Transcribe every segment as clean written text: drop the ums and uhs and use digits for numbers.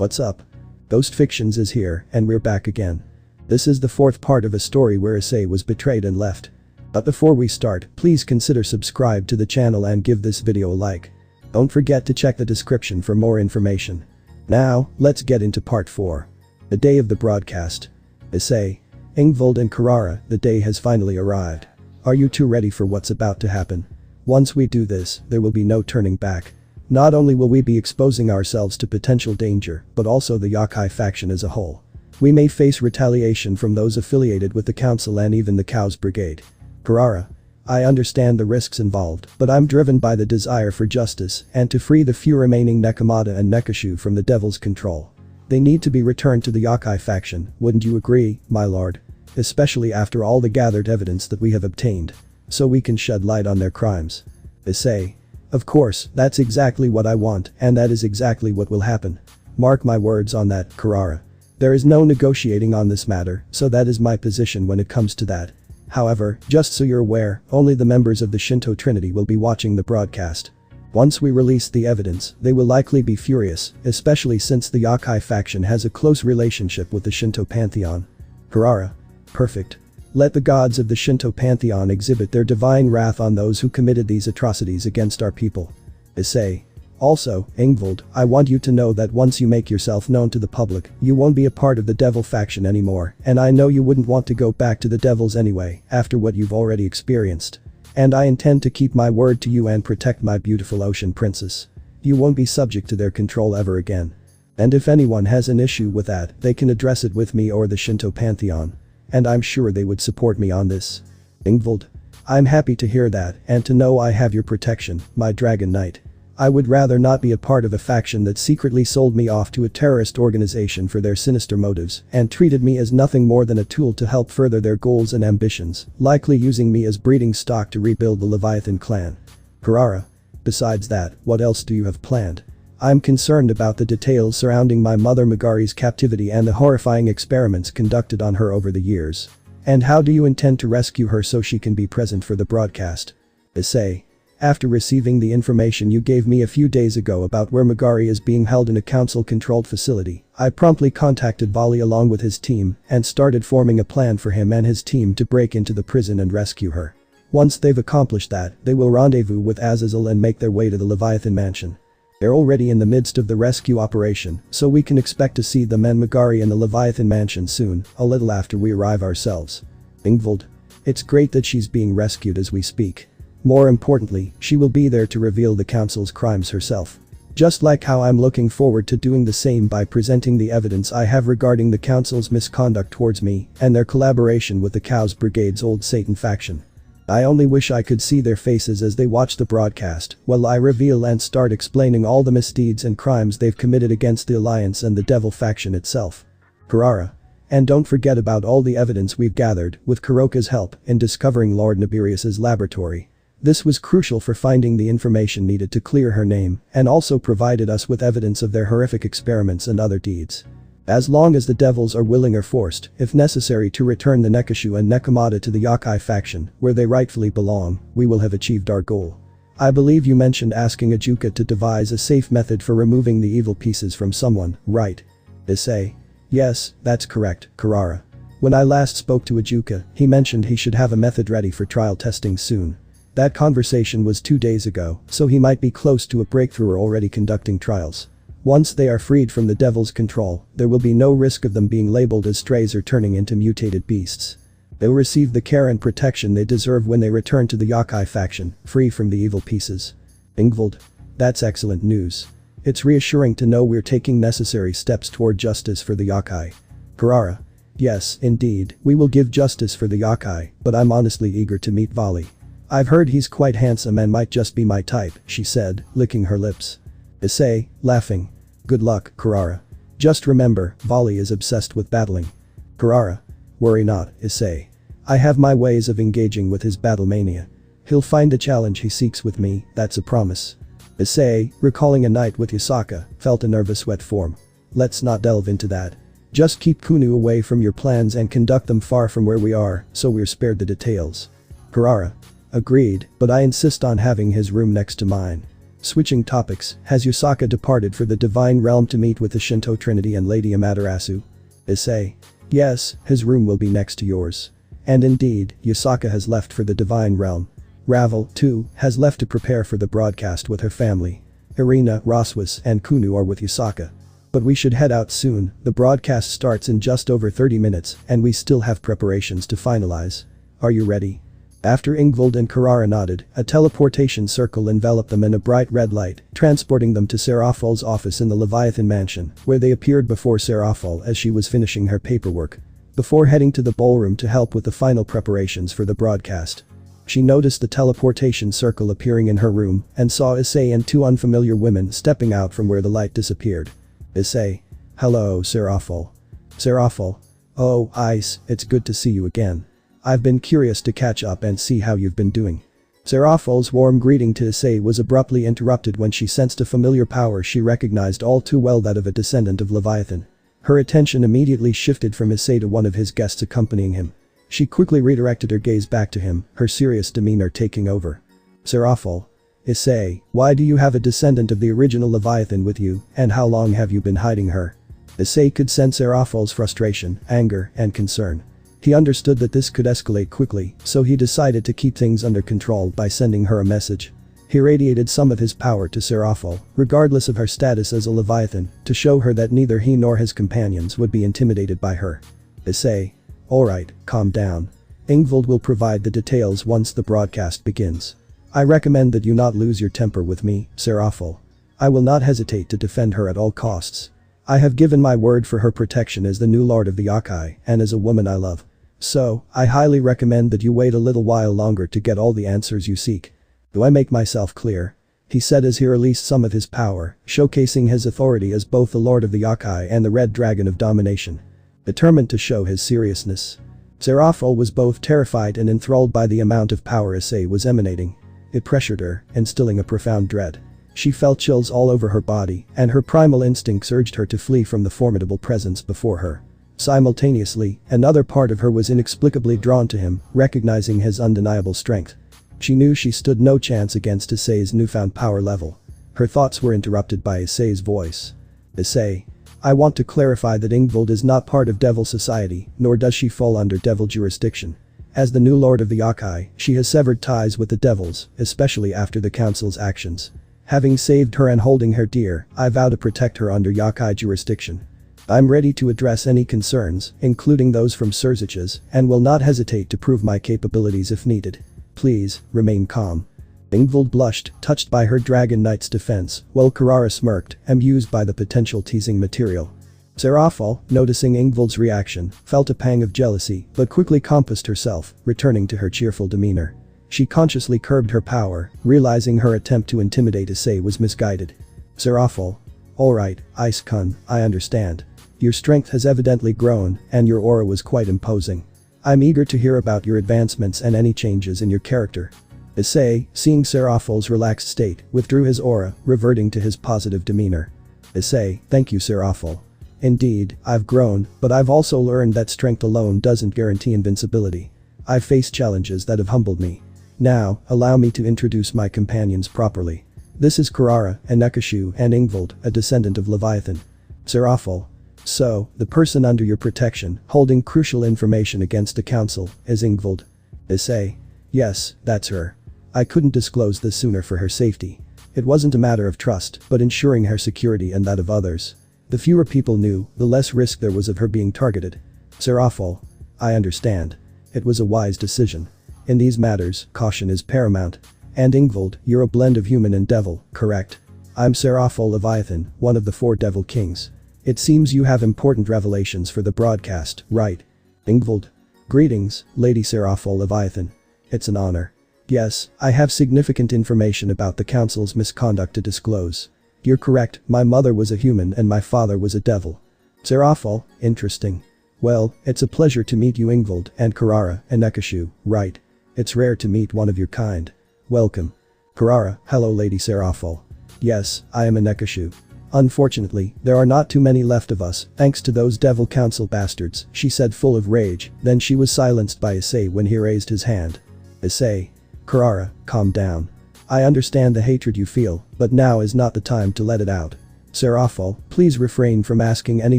What's up? Ghost Fictions is here, and we're back again. This is the fourth part of a story where Issei was betrayed and left. But before we start, please consider subscribe to the channel and give this video a like. Don't forget to check the description for more information. Now, let's get into part 4. The day of the broadcast. Issei, Ingvald and Karara, the day has finally arrived. Are you two ready for what's about to happen? Once we do this, there will be no turning back. Not only will we be exposing ourselves to potential danger, but also the YŌKAI faction as a whole. We may face retaliation from those affiliated with the council and even the Cows Brigade. Karara, I understand the risks involved, but I'm driven by the desire for justice and to free the few remaining Nekomata and Nekashu from the devil's control. They need to be returned to the YŌKAI faction, wouldn't you agree, my lord? Especially after all the gathered evidence that we have obtained. So we can shed light on their crimes. Issei. Of course, that's exactly what I want, and that is exactly what will happen. Mark my words on that, Karara. There is no negotiating on this matter, so that is my position when it comes to that. However, just so you're aware, only the members of the Shinto Trinity will be watching the broadcast. Once we release the evidence, they will likely be furious, especially since the YŌKAI faction has a close relationship with the Shinto pantheon. Karara. Perfect. Let the gods of the Shinto pantheon exhibit their divine wrath on those who committed these atrocities against our people. Issei. Also, Ingvald, I want you to know that once you make yourself known to the public, you won't be a part of the devil faction anymore, and I know you wouldn't want to go back to the devils anyway, after what you've already experienced. And I intend to keep my word to you and protect my beautiful ocean princess. You won't be subject to their control ever again. And if anyone has an issue with that, they can address it with me or the Shinto pantheon. And I'm sure they would support me on this. Ingvald. I'm happy to hear that and to know I have your protection, my Dragon Knight. I would rather not be a part of a faction that secretly sold me off to a terrorist organization for their sinister motives and treated me as nothing more than a tool to help further their goals and ambitions, likely using me as breeding stock to rebuild the Leviathan clan. Karara. Besides that, what else do you have planned? I'm concerned about the details surrounding my mother Magari's captivity and the horrifying experiments conducted on her over the years. And how do you intend to rescue her so she can be present for the broadcast? Issei. After receiving the information you gave me a few days ago about where Magari is being held in a council-controlled facility, I promptly contacted Vali along with his team and started forming a plan for him and his team to break into the prison and rescue her. Once they've accomplished that, they will rendezvous with Azazel and make their way to the Leviathan mansion. They're already in the midst of the rescue operation, so we can expect to see them and Magari in the Leviathan mansion soon, a little after we arrive ourselves. Ingvald. It's great that she's being rescued as we speak. More importantly, she will be there to reveal the council's crimes herself. Just like how I'm looking forward to doing the same by presenting the evidence I have regarding the council's misconduct towards me and their collaboration with the Cows Brigade's Old Satan faction. I only wish I could see their faces as they watch the broadcast while I reveal and start explaining all the misdeeds and crimes they've committed against the Alliance and the Devil faction itself. Karara. And don't forget about all the evidence we've gathered, with Kuroka's help, in discovering Lord Nibirius's laboratory. This was crucial for finding the information needed to clear her name and also provided us with evidence of their horrific experiments and other deeds. As long as the devils are willing or forced, if necessary to return the Nekashu and Nekomata to the YŌKAI faction, where they rightfully belong, we will have achieved our goal. I believe you mentioned asking Ajuka to devise a safe method for removing the evil pieces from someone, right? Issei. Yes, that's correct, Karara. When I last spoke to Ajuka, he mentioned he should have a method ready for trial testing soon. That conversation was 2 days ago, so he might be close to a breakthrough or already conducting trials. Once they are freed from the devil's control, there will be no risk of them being labeled as strays or turning into mutated beasts. They'll receive the care and protection they deserve when they return to the YŌKAI faction, free from the evil pieces. Ingvald. That's excellent news. It's reassuring to know we're taking necessary steps toward justice for the YŌKAI. Karara. Yes, indeed, we will give justice for the YŌKAI, but I'm honestly eager to meet Vali. I've heard he's quite handsome and might just be my type, she said, licking her lips. Issei, laughing. Good luck, Karara. Just remember, Vali is obsessed with battling. Karara. Worry not, Issei. I have my ways of engaging with his battle mania. He'll find the challenge he seeks with me, that's a promise. Issei, recalling a night with Yasaka, felt a nervous sweat form. Let's not delve into that. Just keep Kunu away from your plans and conduct them far from where we are, so we're spared the details. Karara. Agreed, but I insist on having his room next to mine. Switching topics, has Yusaka departed for the Divine Realm to meet with the Shinto Trinity and Lady Amaterasu? Issei. Yes, his room will be next to yours. And indeed, Yusaka has left for the Divine Realm. Ravel, too, has left to prepare for the broadcast with her family. Irina, Roswas, and Kunu are with Yusaka. But we should head out soon, the broadcast starts in just over 30 minutes and we still have preparations to finalize. Are you ready? After Ingvild and Karara nodded, a teleportation circle enveloped them in a bright red light, transporting them to Serafal's office in the Leviathan mansion, where they appeared before Serafal as she was finishing her paperwork. Before heading to the ballroom to help with the final preparations for the broadcast. She noticed the teleportation circle appearing in her room and saw Issei and two unfamiliar women stepping out from where the light disappeared. Issei. Hello, Serafal. Serafal. Oh, Ice, it's good to see you again. I've been curious to catch up and see how you've been doing. Serafal's warm greeting to Issei was abruptly interrupted when she sensed a familiar power she recognized all too well, that of a descendant of Leviathan. Her attention immediately shifted from Issei to one of his guests accompanying him. She quickly redirected her gaze back to him, her serious demeanor taking over. Serafal. Issei, why do you have a descendant of the original Leviathan with you, and how long have you been hiding her? Issei could sense Serafal's frustration, anger, and concern. He understood that this could escalate quickly, so he decided to keep things under control by sending her a message. He radiated some of his power to Serafal, regardless of her status as a Leviathan, to show her that neither he nor his companions would be intimidated by her. Issei. Alright, calm down. Ingvild will provide the details once the broadcast begins. I recommend that you not lose your temper with me, Serafal. I will not hesitate to defend her at all costs. I have given my word for her protection as the new lord of the YŌKAI and as a woman I love. So, I highly recommend that you wait a little while longer to get all the answers you seek. Do I make myself clear? He said as he released some of his power, showcasing his authority as both the lord of the YŌKAI and the red dragon of domination. Determined to show his seriousness. Serafal was both terrified and enthralled by the amount of power Issei was emanating. It pressured her, instilling a profound dread. She felt chills all over her body, and her primal instincts urged her to flee from the formidable presence before her. Simultaneously, another part of her was inexplicably drawn to him, recognizing his undeniable strength. She knew she stood no chance against Issei's newfound power level. Her thoughts were interrupted by Issei's voice. Issei. I want to clarify that Ingvild is not part of Devil Society, nor does she fall under Devil jurisdiction. As the new lord of the YŌKAI, she has severed ties with the devils, especially after the council's actions. Having saved her and holding her dear, I vow to protect her under YŌKAI jurisdiction. I'm ready to address any concerns, including those from Surziches, and will not hesitate to prove my capabilities if needed. Please, remain calm. Ingvild blushed, touched by her Dragon Knight's defense, while Karara smirked, amused by the potential teasing material. Serafal, noticing Ingvild's reaction, felt a pang of jealousy, but quickly composed herself, returning to her cheerful demeanor. She consciously curbed her power, realizing her attempt to intimidate Issei was misguided. Serafal. Alright, Ice-kun, I understand. Your strength has evidently grown, and your aura was quite imposing. I'm eager to hear about your advancements and any changes in your character. Issei, seeing Serafal's relaxed state, withdrew his aura, reverting to his positive demeanor. Issei, thank you Serafal. Indeed, I've grown, but I've also learned that strength alone doesn't guarantee invincibility. I've faced challenges that have humbled me. Now, allow me to introduce my companions properly. This is Karara, Nekashu, and Ingvild, a descendant of Leviathan. Serafal. So, the person under your protection, holding crucial information against the council, is Ingvild. Issei. Yes, that's her. I couldn't disclose this sooner for her safety. It wasn't a matter of trust, but ensuring her security and that of others. The fewer people knew, the less risk there was of her being targeted. Serafal. I understand. It was a wise decision. In these matters, caution is paramount. And Ingvild, you're a blend of human and devil, correct? I'm Serafal Leviathan, one of the 4 devil kings. It seems you have important revelations for the broadcast, right? Ingvild. Greetings, Lady Serafal Leviathan. It's an honor. Yes, I have significant information about the council's misconduct to disclose. You're correct, my mother was a human and my father was a devil. Serafal, interesting. Well, it's a pleasure to meet you Ingvild and Karara and Nekashu, right? It's rare to meet one of your kind. Welcome. Karara, hello Lady Serafal. Yes, I am a Nekashu. Unfortunately, there are not too many left of us, thanks to those devil council bastards, she said full of rage, then she was silenced by Issei when he raised his hand. Issei. Karara, calm down. I understand the hatred you feel, but now is not the time to let it out. Serafal, please refrain from asking any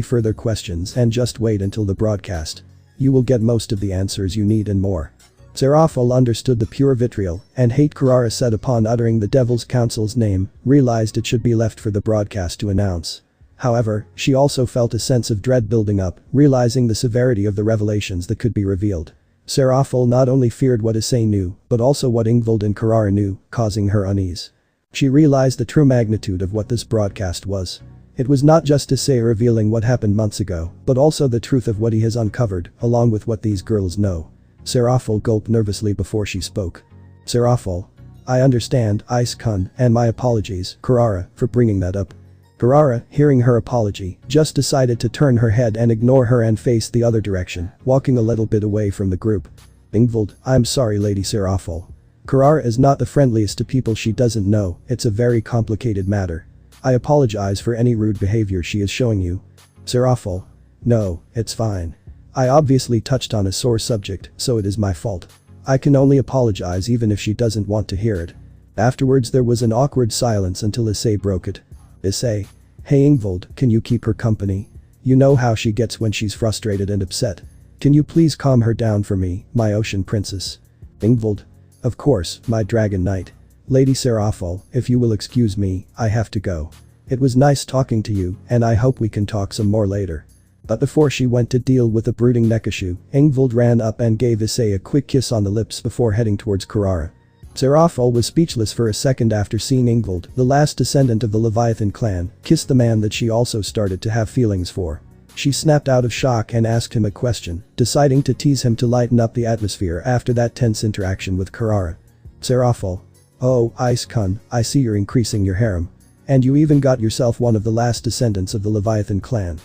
further questions and just wait until the broadcast. You will get most of the answers you need and more. Serafal understood the pure vitriol and hate Kurara said upon uttering the Devil's Council's name, realized it should be left for the broadcast to announce. However, she also felt a sense of dread building up, realizing the severity of the revelations that could be revealed. Serafal not only feared what Issei knew, but also what Ingvild and Kurara knew, causing her unease. She realized the true magnitude of what this broadcast was. It was not just Issei revealing what happened months ago, but also the truth of what he has uncovered, along with what these girls know. Serafal gulped nervously before she spoke. Serafal. I understand, Issei-kun, and my apologies, Kurara, for bringing that up. Kurara, hearing her apology, just decided to turn her head and ignore her and face the other direction, walking a little bit away from the group. Ingvild, I'm sorry Lady Serafal. Kurara is not the friendliest to people she doesn't know, it's a very complicated matter. I apologize for any rude behavior she is showing you. Serafal. No, it's fine. I obviously touched on a sore subject, so it is my fault. I can only apologize even if she doesn't want to hear it. Afterwards there was an awkward silence until Issei broke it. Issei. Hey Ingvild, can you keep her company? You know how she gets when she's frustrated and upset. Can you please calm her down for me, my ocean princess? Ingvild. Of course, my dragon knight. Lady Serafal, if you will excuse me, I have to go. It was nice talking to you, and I hope we can talk some more later. But before she went to deal with the brooding Nekashu, Ingvild ran up and gave Issei a quick kiss on the lips before heading towards Kurara. Serafal was speechless for a second after seeing Ingvild, the last descendant of the Leviathan clan, kiss the man that she also started to have feelings for. She snapped out of shock and asked him a question, deciding to tease him to lighten up the atmosphere after that tense interaction with Kurara. Serafal. Oh, Issei-kun, I see you're increasing your harem. And you even got yourself one of the last descendants of the Leviathan clan.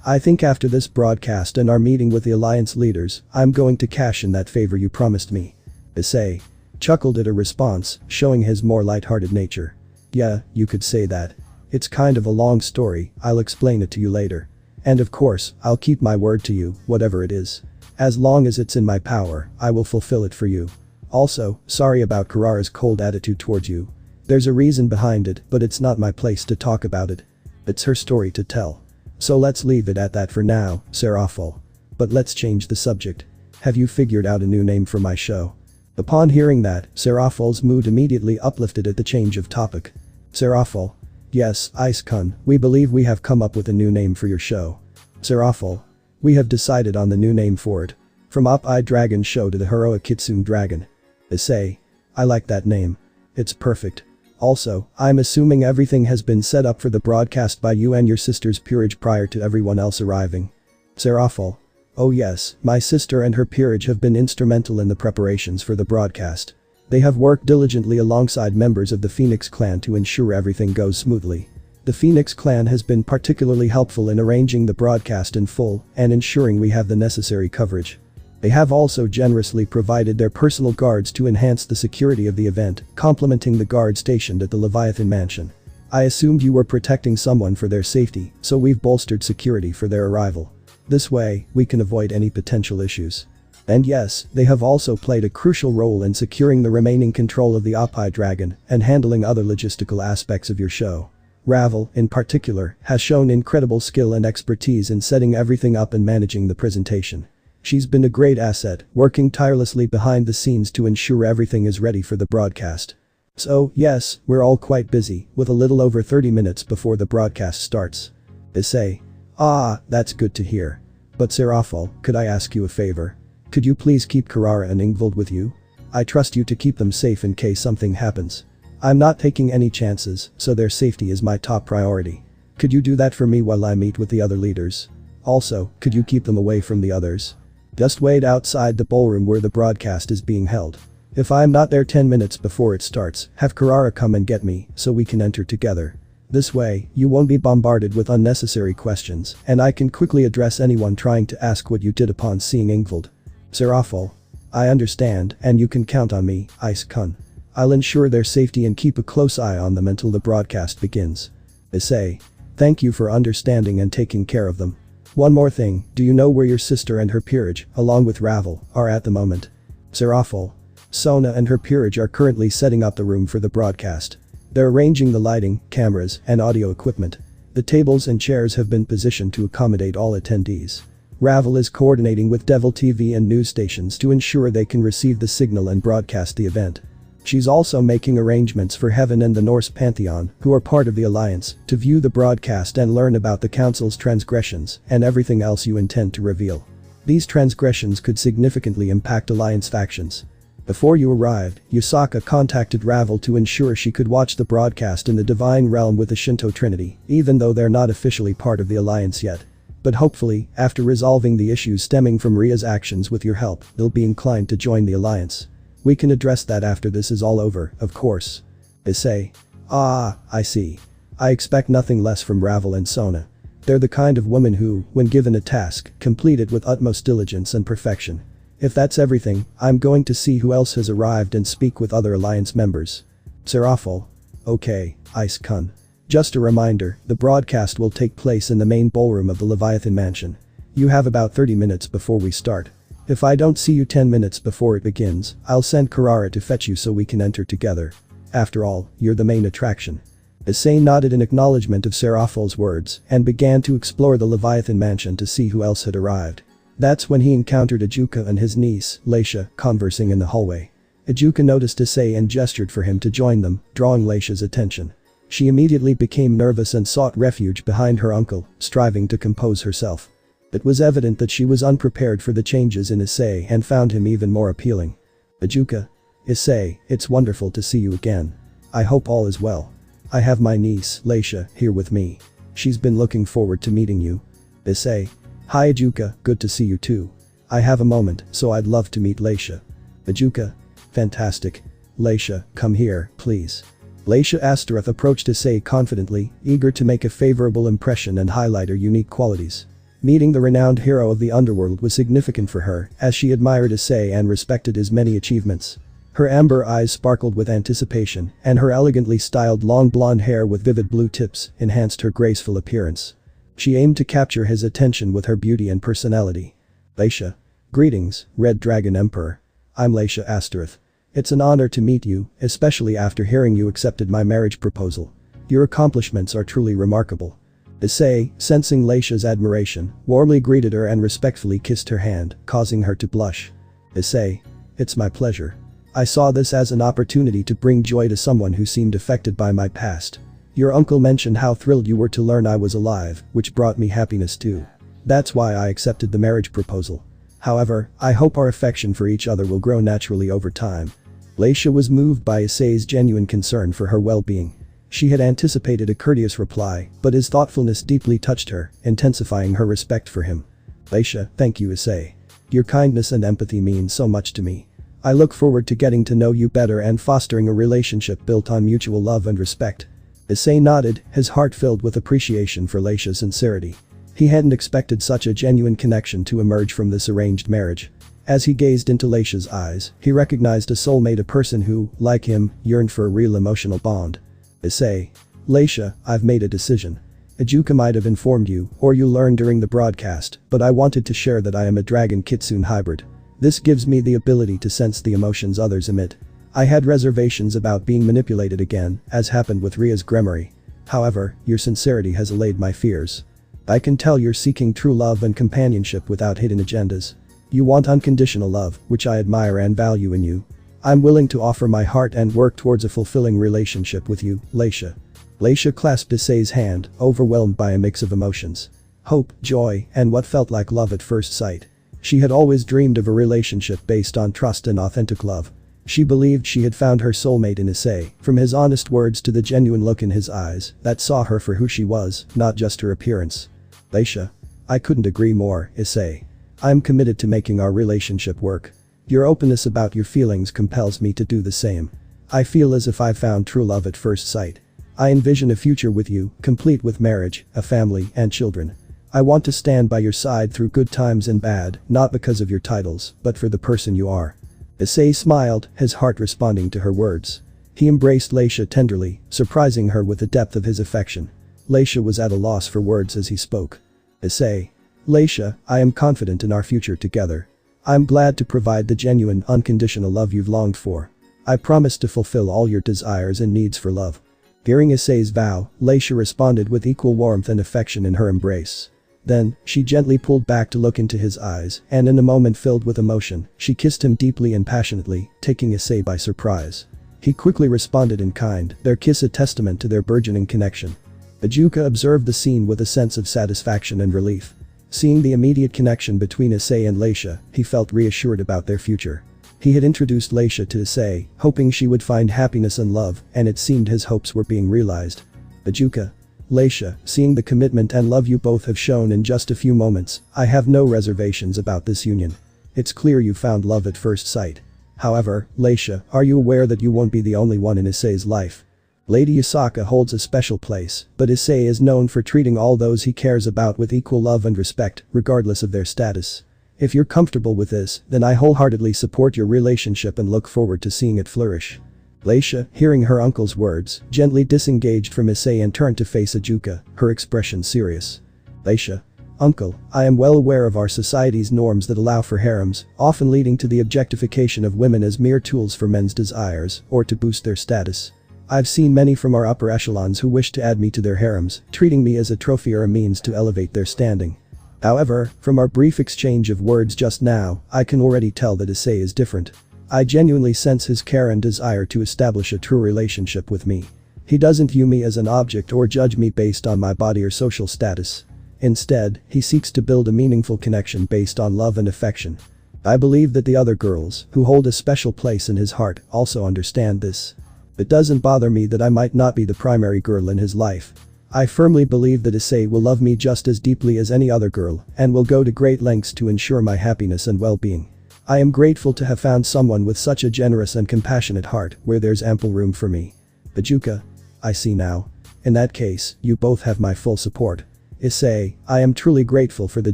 I think after this broadcast and our meeting with the alliance leaders, I'm going to cash in that favor you promised me. Issei chuckled at her response, showing his more light-hearted nature. Yeah, you could say that. It's kind of a long story, I'll explain it to you later. And of course, I'll keep my word to you, whatever it is. As long as it's in my power, I will fulfill it for you. Also, sorry about Kurara's cold attitude towards you. There's a reason behind it, but it's not my place to talk about it. It's her story to tell. So let's leave it at that for now, Serafal. But let's change the subject. Have you figured out a new name for my show? Upon hearing that, Serafal's mood immediately uplifted at the change of topic. Serafal. Yes, Issei-kun, we believe we have come up with a new name for your show. Serafal. We have decided on the new name for it. From Up-Eye Dragon Show to the Heroic Kitsune Dragon. Issei. I like that name. It's perfect. Also, I'm assuming everything has been set up for the broadcast by you and your sister's peerage prior to everyone else arriving. Serafal. Oh yes, my sister and her peerage have been instrumental in the preparations for the broadcast. They have worked diligently alongside members of the Phoenix clan to ensure everything goes smoothly. The Phoenix clan has been particularly helpful in arranging the broadcast in full and ensuring we have the necessary coverage. They have also generously provided their personal guards to enhance the security of the event, complementing the guard stationed at the Leviathan mansion. I assumed you were protecting someone for their safety, so we've bolstered security for their arrival. This way, we can avoid any potential issues. And yes, they have also played a crucial role in securing the remaining control of the Up-Eye Dragon and handling other logistical aspects of your show. Ravel, in particular, has shown incredible skill and expertise in setting everything up and managing the presentation. She's been a great asset, working tirelessly behind the scenes to ensure everything is ready for the broadcast. So, yes, we're all quite busy, with a little over 30 minutes before the broadcast starts. Issei. Ah, that's good to hear. But Serafal, could I ask you a favor? Could you please keep Kurara and Ingvild with you? I trust you to keep them safe in case something happens. I'm not taking any chances, so their safety is my top priority. Could you do that for me while I meet with the other leaders? Also, could you keep them away from the others? Just wait outside the ballroom where the broadcast is being held. If I'm not there 10 minutes before it starts, have Kurara come and get me, so we can enter together. This way, you won't be bombarded with unnecessary questions, and I can quickly address anyone trying to ask what you did upon seeing Ingvild. Serafal. I understand, and you can count on me, Issei-kun. I'll ensure their safety and keep a close eye on them until the broadcast begins. Issei. Thank you for understanding and taking care of them. One more thing, do you know where your sister and her peerage, along with Ravel, are at the moment? Serafal. Sona and her peerage are currently setting up the room for the broadcast. They're arranging the lighting, cameras, and audio equipment. The tables and chairs have been positioned to accommodate all attendees. Ravel is coordinating with Devil TV and news stations to ensure they can receive the signal and broadcast the event. She's also making arrangements for Heaven and the Norse Pantheon, who are part of the Alliance, to view the broadcast and learn about the Council's transgressions and everything else you intend to reveal. These transgressions could significantly impact Alliance factions. Before you arrived, Yusaka contacted Ravel to ensure she could watch the broadcast in the Divine Realm with the Shinto Trinity, even though they're not officially part of the Alliance yet. But hopefully, after resolving the issues stemming from Ria's actions with your help, they'll be inclined to join the Alliance. We can address that after this is all over, of course. Issei. Ah, I see. I expect nothing less from Ravel and Sona. They're the kind of woman who, when given a task, complete it with utmost diligence and perfection. If that's everything, I'm going to see who else has arrived and speak with other Alliance members. Hurtful. Okay, Issei-kun. Just a reminder, the broadcast will take place in the main ballroom of the Leviathan Mansion. You have about 30 minutes before we start. If I don't see you 10 minutes before it begins, I'll send Karara to fetch you so we can enter together. After all, you're the main attraction. Issei nodded in acknowledgement of Hurtful's words and began to explore the Leviathan Mansion to see who else had arrived. That's when he encountered Ijuka and his niece, Leisha, conversing in the hallway. Ijuka noticed Issei and gestured for him to join them, drawing Leisha's attention. She immediately became nervous and sought refuge behind her uncle, striving to compose herself. It was evident that she was unprepared for the changes in Issei and found him even more appealing. Ijuka. Issei, it's wonderful to see you again. I hope all is well. I have my niece, Leisha, here with me. She's been looking forward to meeting you. Issei. Hi Ijuka, good to see you too. I have a moment, so I'd love to meet Leisha. Ijuka. Fantastic. Leisha, come here, please. Leisha Astaroth approached Issei confidently, eager to make a favorable impression and highlight her unique qualities. Meeting the renowned hero of the underworld was significant for her, as she admired Issei and respected his many achievements. Her amber eyes sparkled with anticipation, and her elegantly styled long blonde hair with vivid blue tips enhanced her graceful appearance. She aimed to capture his attention with her beauty and personality. Leisha. Greetings, Red Dragon Emperor. I'm Leisha Astaroth. It's an honor to meet you, especially after hearing you accepted my marriage proposal. Your accomplishments are truly remarkable. Issei, sensing Leisha's admiration, warmly greeted her and respectfully kissed her hand, causing her to blush. Issei. It's my pleasure. I saw this as an opportunity to bring joy to someone who seemed affected by my past. Your uncle mentioned how thrilled you were to learn I was alive, which brought me happiness too. That's why I accepted the marriage proposal. However, I hope our affection for each other will grow naturally over time. Leisha was moved by Issei's genuine concern for her well-being. She had anticipated a courteous reply, but his thoughtfulness deeply touched her, intensifying her respect for him. Leisha, thank you Issei. Your kindness and empathy mean so much to me. I look forward to getting to know you better and fostering a relationship built on mutual love and respect. Issei nodded, his heart filled with appreciation for Leisha's sincerity. He hadn't expected such a genuine connection to emerge from this arranged marriage. As he gazed into Leisha's eyes, he recognized a soulmate, a person who, like him, yearned for a real emotional bond. Issei. Leisha, I've made a decision. Ijuka might have informed you, or you learned during the broadcast, but I wanted to share that I am a dragon kitsune hybrid. This gives me the ability to sense the emotions others emit. I had reservations about being manipulated again, as happened with Ria's Gremory. However, your sincerity has allayed my fears. I can tell you're seeking true love and companionship without hidden agendas. You want unconditional love, which I admire and value in you. I'm willing to offer my heart and work towards a fulfilling relationship with you, Leisha. Leisha clasped Issei's hand, overwhelmed by a mix of emotions. Hope, joy, and what felt like love at first sight. She had always dreamed of a relationship based on trust and authentic love. She believed she had found her soulmate in Issei, from his honest words to the genuine look in his eyes that saw her for who she was, not just her appearance. Leisha. I couldn't agree more, Issei. I'm committed to making our relationship work. Your openness about your feelings compels me to do the same. I feel as if I found true love at first sight. I envision a future with you, complete with marriage, a family, and children. I want to stand by your side through good times and bad, not because of your titles, but for the person you are. Issei smiled, his heart responding to her words. He embraced Leisha tenderly, surprising her with the depth of his affection. Leisha was at a loss for words as he spoke. Issei. Leisha, I am confident in our future together. I'm glad to provide the genuine, unconditional love you've longed for. I promise to fulfill all your desires and needs for love." Hearing Issei's vow, Leisha responded with equal warmth and affection in her embrace. Then, she gently pulled back to look into his eyes, and in a moment filled with emotion, she kissed him deeply and passionately, taking Issei by surprise. He quickly responded in kind, their kiss a testament to their burgeoning connection. YŌKAI observed the scene with a sense of satisfaction and relief. Seeing the immediate connection between Issei and Leisha, he felt reassured about their future. He had introduced Leisha to Issei, hoping she would find happiness and love, and it seemed his hopes were being realized. YŌKAI. Leisha, seeing the commitment and love you both have shown in just a few moments, I have no reservations about this union. It's clear you found love at first sight. However, Leisha, are you aware that you won't be the only one in Issei's life? Lady Yasaka holds a special place, but Issei is known for treating all those he cares about with equal love and respect, regardless of their status. If you're comfortable with this, then I wholeheartedly support your relationship and look forward to seeing it flourish. Leisha, hearing her uncle's words, gently disengaged from Issei and turned to face YŌKAI, her expression serious. Leisha. Uncle, I am well aware of our society's norms that allow for harems, often leading to the objectification of women as mere tools for men's desires, or to boost their status. I've seen many from our upper echelons who wish to add me to their harems, treating me as a trophy or a means to elevate their standing. However, from our brief exchange of words just now, I can already tell that Issei is different. I genuinely sense his care and desire to establish a true relationship with me. He doesn't view me as an object or judge me based on my body or social status. Instead, he seeks to build a meaningful connection based on love and affection. I believe that the other girls, who hold a special place in his heart, also understand this. It doesn't bother me that I might not be the primary girl in his life. I firmly believe that Issei will love me just as deeply as any other girl, and will go to great lengths to ensure my happiness and well-being. I am grateful to have found someone with such a generous and compassionate heart where there's ample room for me. YŌKAI. I see now. In that case, you both have my full support. Issei, I am truly grateful for the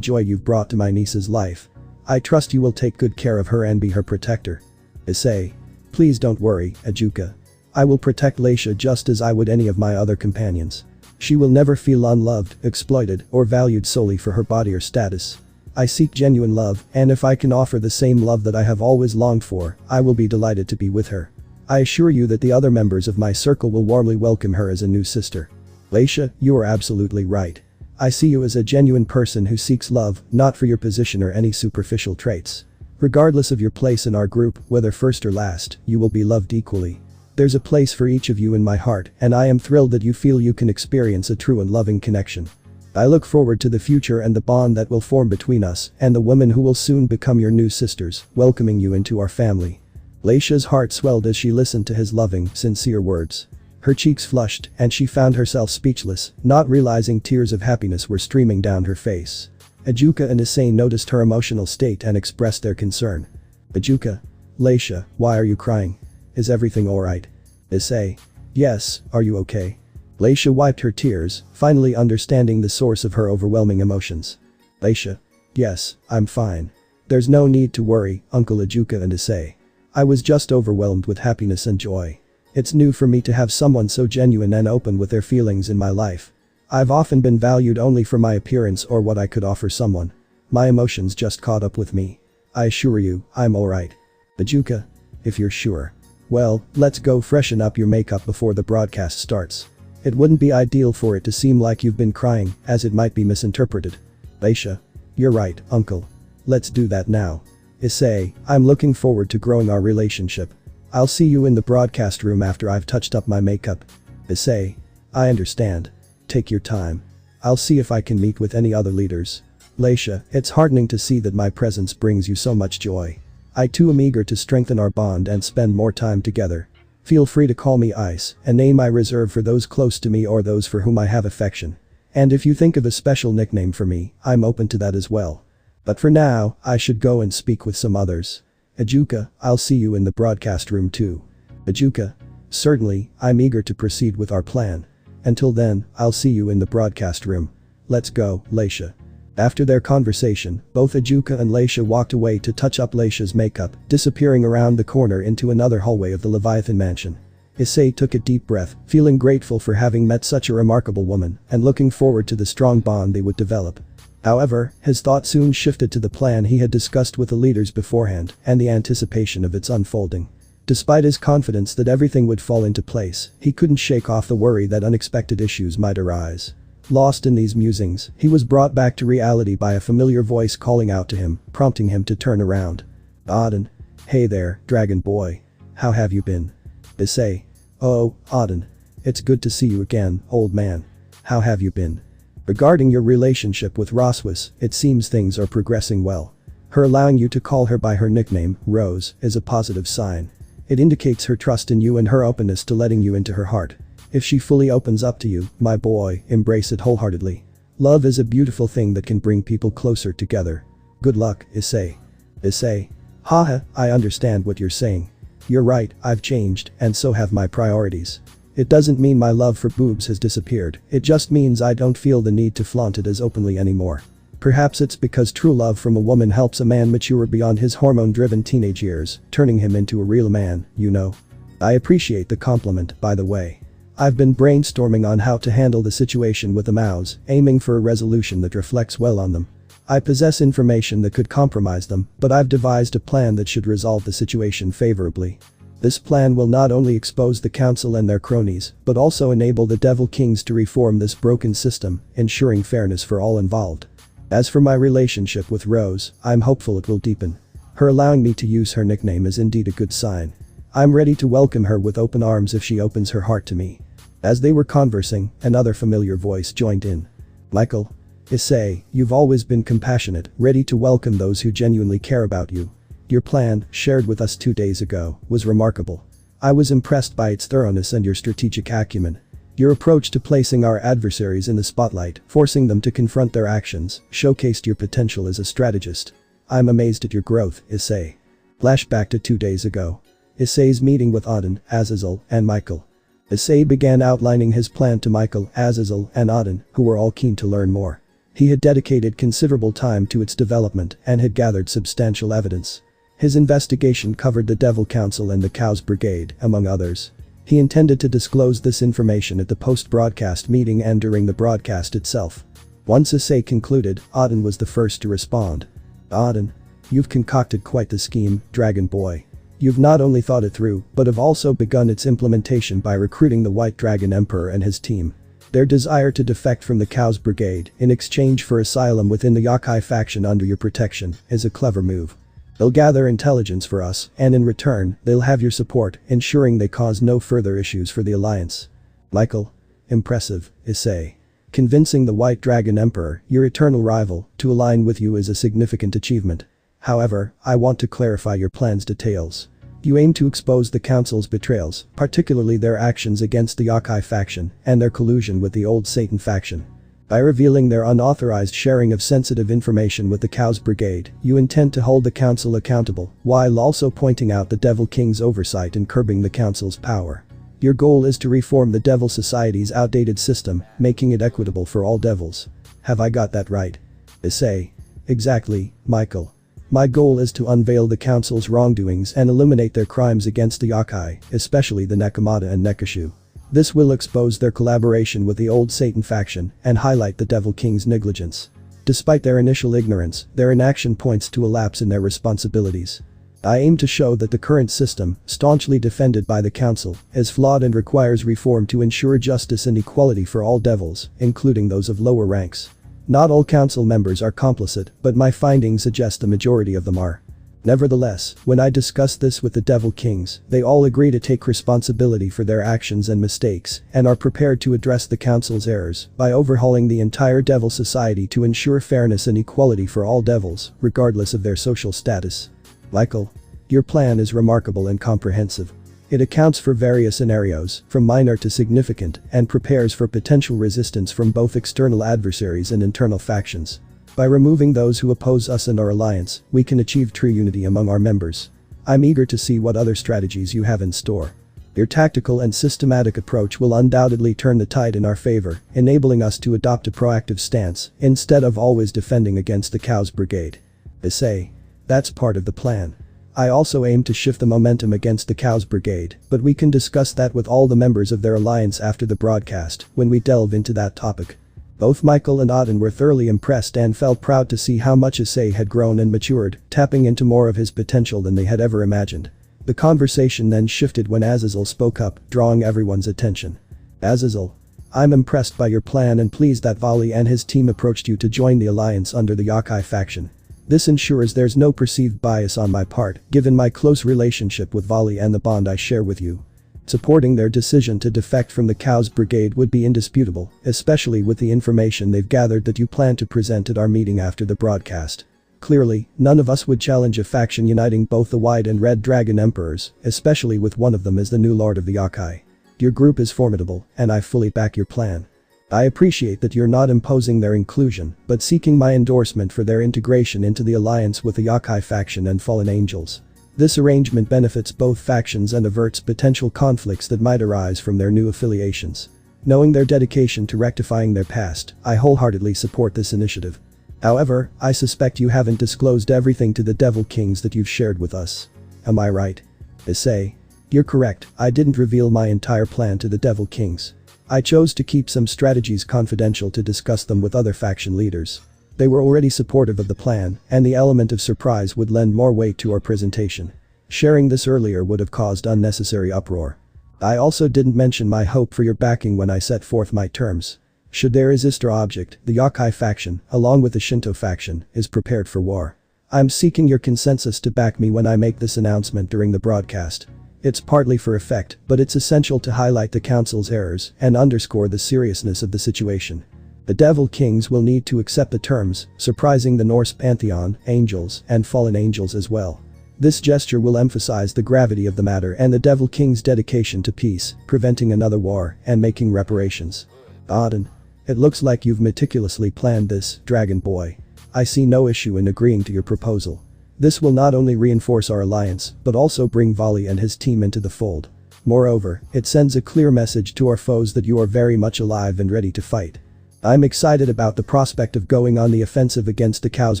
joy you've brought to my niece's life. I trust you will take good care of her and be her protector. Issei. Please don't worry, YŌKAI. I will protect Leisha just as I would any of my other companions. She will never feel unloved, exploited, or valued solely for her body or status. I seek genuine love, and if I can offer the same love that I have always longed for, I will be delighted to be with her. I assure you that the other members of my circle will warmly welcome her as a new sister. Leisha, you are absolutely right. I see you as a genuine person who seeks love, not for your position or any superficial traits. Regardless of your place in our group, whether first or last, you will be loved equally. There's a place for each of you in my heart, and I am thrilled that you feel you can experience a true and loving connection. I look forward to the future and the bond that will form between us and the women who will soon become your new sisters, welcoming you into our family. Leisha's heart swelled as she listened to his loving, sincere words. Her cheeks flushed, and she found herself speechless, not realizing tears of happiness were streaming down her face. YŌKAI and Issei noticed her emotional state and expressed their concern. YŌKAI. Leisha, why are you crying? Is everything alright? Issei. Yes, are you okay? Leisha wiped her tears, finally understanding the source of her overwhelming emotions. Leisha. Yes, I'm fine. There's no need to worry, Uncle YŌKAI and Issei. I was just overwhelmed with happiness and joy. It's new for me to have someone so genuine and open with their feelings in my life. I've often been valued only for my appearance or what I could offer someone. My emotions just caught up with me. I assure you, I'm alright. YŌKAI. If you're sure. Well, let's go freshen up your makeup before the broadcast starts. It wouldn't be ideal for it to seem like you've been crying, as it might be misinterpreted. Leisha. You're right, Uncle. Let's do that now. Issei, I'm looking forward to growing our relationship. I'll see you in the broadcast room after I've touched up my makeup. Issei. I understand. Take your time. I'll see if I can meet with any other leaders. Leisha, it's heartening to see that my presence brings you so much joy. I too am eager to strengthen our bond and spend more time together. Feel free to call me Ice, a name I reserve for those close to me or those for whom I have affection. And if you think of a special nickname for me, I'm open to that as well. But for now, I should go and speak with some others. YŌKAI, I'll see you in the broadcast room too. YŌKAI. Certainly, I'm eager to proceed with our plan. Until then, I'll see you in the broadcast room. Let's go, Leisha. After their conversation, both YŌKAI and Leisha walked away to touch up Leisha's makeup, disappearing around the corner into another hallway of the Leviathan mansion. Issei took a deep breath, feeling grateful for having met such a remarkable woman and looking forward to the strong bond they would develop. However, his thought soon shifted to the plan he had discussed with the leaders beforehand and the anticipation of its unfolding. Despite his confidence that everything would fall into place, he couldn't shake off the worry that unexpected issues might arise. Lost in these musings, he was brought back to reality by a familiar voice calling out to him, prompting him to turn around. Auden. Hey there, dragon boy. How have you been? Issei. Oh, Auden. It's good to see you again, old man. How have you been? Regarding your relationship with Rias, it seems things are progressing well. Her allowing you to call her by her nickname, Rose, is a positive sign. It indicates her trust in you and her openness to letting you into her heart. If she fully opens up to you, my boy, embrace it wholeheartedly. Love is a beautiful thing that can bring people closer together. Good luck, Issei. Issei. Haha, I understand what you're saying. You're right, I've changed, and so have my priorities. It doesn't mean my love for boobs has disappeared, it just means I don't feel the need to flaunt it as openly anymore. Perhaps it's because true love from a woman helps a man mature beyond his hormone-driven teenage years, turning him into a real man, you know. I appreciate the compliment, by the way. I've been brainstorming on how to handle the situation with the Maos, aiming for a resolution that reflects well on them. I possess information that could compromise them, but I've devised a plan that should resolve the situation favorably. This plan will not only expose the council and their cronies, but also enable the Devil Kings to reform this broken system, ensuring fairness for all involved. As for my relationship with Rose, I'm hopeful it will deepen. Her allowing me to use her nickname is indeed a good sign. I'm ready to welcome her with open arms if she opens her heart to me. As they were conversing, another familiar voice joined in. Michael. Issei, you've always been compassionate, ready to welcome those who genuinely care about you. Your plan, shared with us 2 days ago, was remarkable. I was impressed by its thoroughness and your strategic acumen. Your approach to placing our adversaries in the spotlight, forcing them to confront their actions, showcased your potential as a strategist. I'm amazed at your growth, Issei. Flashback to 2 days ago. Issei's meeting with Auden, Azazel, and Michael. Issei began outlining his plan to Michael, Azazel, and Auden, who were all keen to learn more. He had dedicated considerable time to its development and had gathered substantial evidence. His investigation covered the Devil Council and the Cows Brigade, among others. He intended to disclose this information at the post-broadcast meeting and during the broadcast itself. Once Issei concluded, Auden was the first to respond. Auden. You've concocted quite the scheme, Dragon Boy. You've not only thought it through, but have also begun its implementation by recruiting the White Dragon Emperor and his team. Their desire to defect from the Cows Brigade in exchange for asylum within the YŌKAI faction under your protection is a clever move. They'll gather intelligence for us, and in return, they'll have your support, ensuring they cause no further issues for the Alliance. Michael. Impressive, Issei. Convincing the White Dragon Emperor, your eternal rival, to align with you is a significant achievement. However, I want to clarify your plan's details. You aim to expose the Council's betrayals, particularly their actions against the YŌKAI faction and their collusion with the Old Satan faction. By revealing their unauthorized sharing of sensitive information with the Cows Brigade, you intend to hold the Council accountable, while also pointing out the Devil King's oversight in curbing the Council's power. Your goal is to reform the Devil Society's outdated system, making it equitable for all devils. Have I got that right? Issei. Exactly, Michael. My goal is to unveil the Council's wrongdoings and eliminate their crimes against the YŌKAI, especially the Nekomata and Nekashu. This will expose their collaboration with the Old Satan faction and highlight the Devil King's negligence. Despite their initial ignorance, their inaction points to a lapse in their responsibilities. I aim to show that the current system, staunchly defended by the Council, is flawed and requires reform to ensure justice and equality for all devils, including those of lower ranks. Not all Council members are complicit, but my findings suggest the majority of them are. Nevertheless, when I discuss this with the Devil Kings, they all agree to take responsibility for their actions and mistakes, and are prepared to address the Council's errors by overhauling the entire Devil Society to ensure fairness and equality for all devils, regardless of their social status. Michael. Your plan is remarkable and comprehensive. It accounts for various scenarios, from minor to significant, and prepares for potential resistance from both external adversaries and internal factions. By removing those who oppose us and our alliance, we can achieve true unity among our members. I'm eager to see what other strategies you have in store. Your tactical and systematic approach will undoubtedly turn the tide in our favor, enabling us to adopt a proactive stance instead of always defending against the Cows Brigade. Issei. That's part of the plan. I also aim to shift the momentum against the Cows Brigade, but we can discuss that with all the members of their alliance after the broadcast when we delve into that topic. Both Michael and Auden were thoroughly impressed and felt proud to see how much Issei had grown and matured, tapping into more of his potential than they had ever imagined. The conversation then shifted when Azazel spoke up, drawing everyone's attention. Azazel. I'm impressed by your plan and pleased that Vali and his team approached you to join the alliance under the YŌKAI faction. This ensures there's no perceived bias on my part, given my close relationship with Vali and the bond I share with you. Supporting their decision to defect from the Cows Brigade would be indisputable, especially with the information they've gathered that you plan to present at our meeting after the broadcast. Clearly, none of us would challenge a faction uniting both the White and Red Dragon Emperors, especially with one of them as the new Lord of the YŌKAI. Your group is formidable, and I fully back your plan. I appreciate that you're not imposing their inclusion, but seeking my endorsement for their integration into the alliance with the YŌKAI faction and Fallen Angels. This arrangement benefits both factions and averts potential conflicts that might arise from their new affiliations. Knowing their dedication to rectifying their past, I wholeheartedly support this initiative. However, I suspect you haven't disclosed everything to the Devil Kings that you've shared with us. Am I right? Issei. You're correct, I didn't reveal my entire plan to the Devil Kings. I chose to keep some strategies confidential to discuss them with other faction leaders. They were already supportive of the plan, and the element of surprise would lend more weight to our presentation. Sharing this earlier would have caused unnecessary uproar. I also didn't mention my hope for your backing when I set forth my terms. Should there exist or object, the YŌKAI faction, along with the Shinto faction, is prepared for war. I'm seeking your consensus to back me when I make this announcement during the broadcast. It's partly for effect, but it's essential to highlight the Council's errors and underscore the seriousness of the situation. The Devil Kings will need to accept the terms, surprising the Norse pantheon, angels, and fallen angels as well. This gesture will emphasize the gravity of the matter and the Devil King's dedication to peace, preventing another war, and making reparations. Auden. It looks like you've meticulously planned this, Dragon Boy. I see no issue in agreeing to your proposal. This will not only reinforce our alliance, but also bring Vali and his team into the fold. Moreover, it sends a clear message to our foes that you are very much alive and ready to fight. I'm excited about the prospect of going on the offensive against the Cows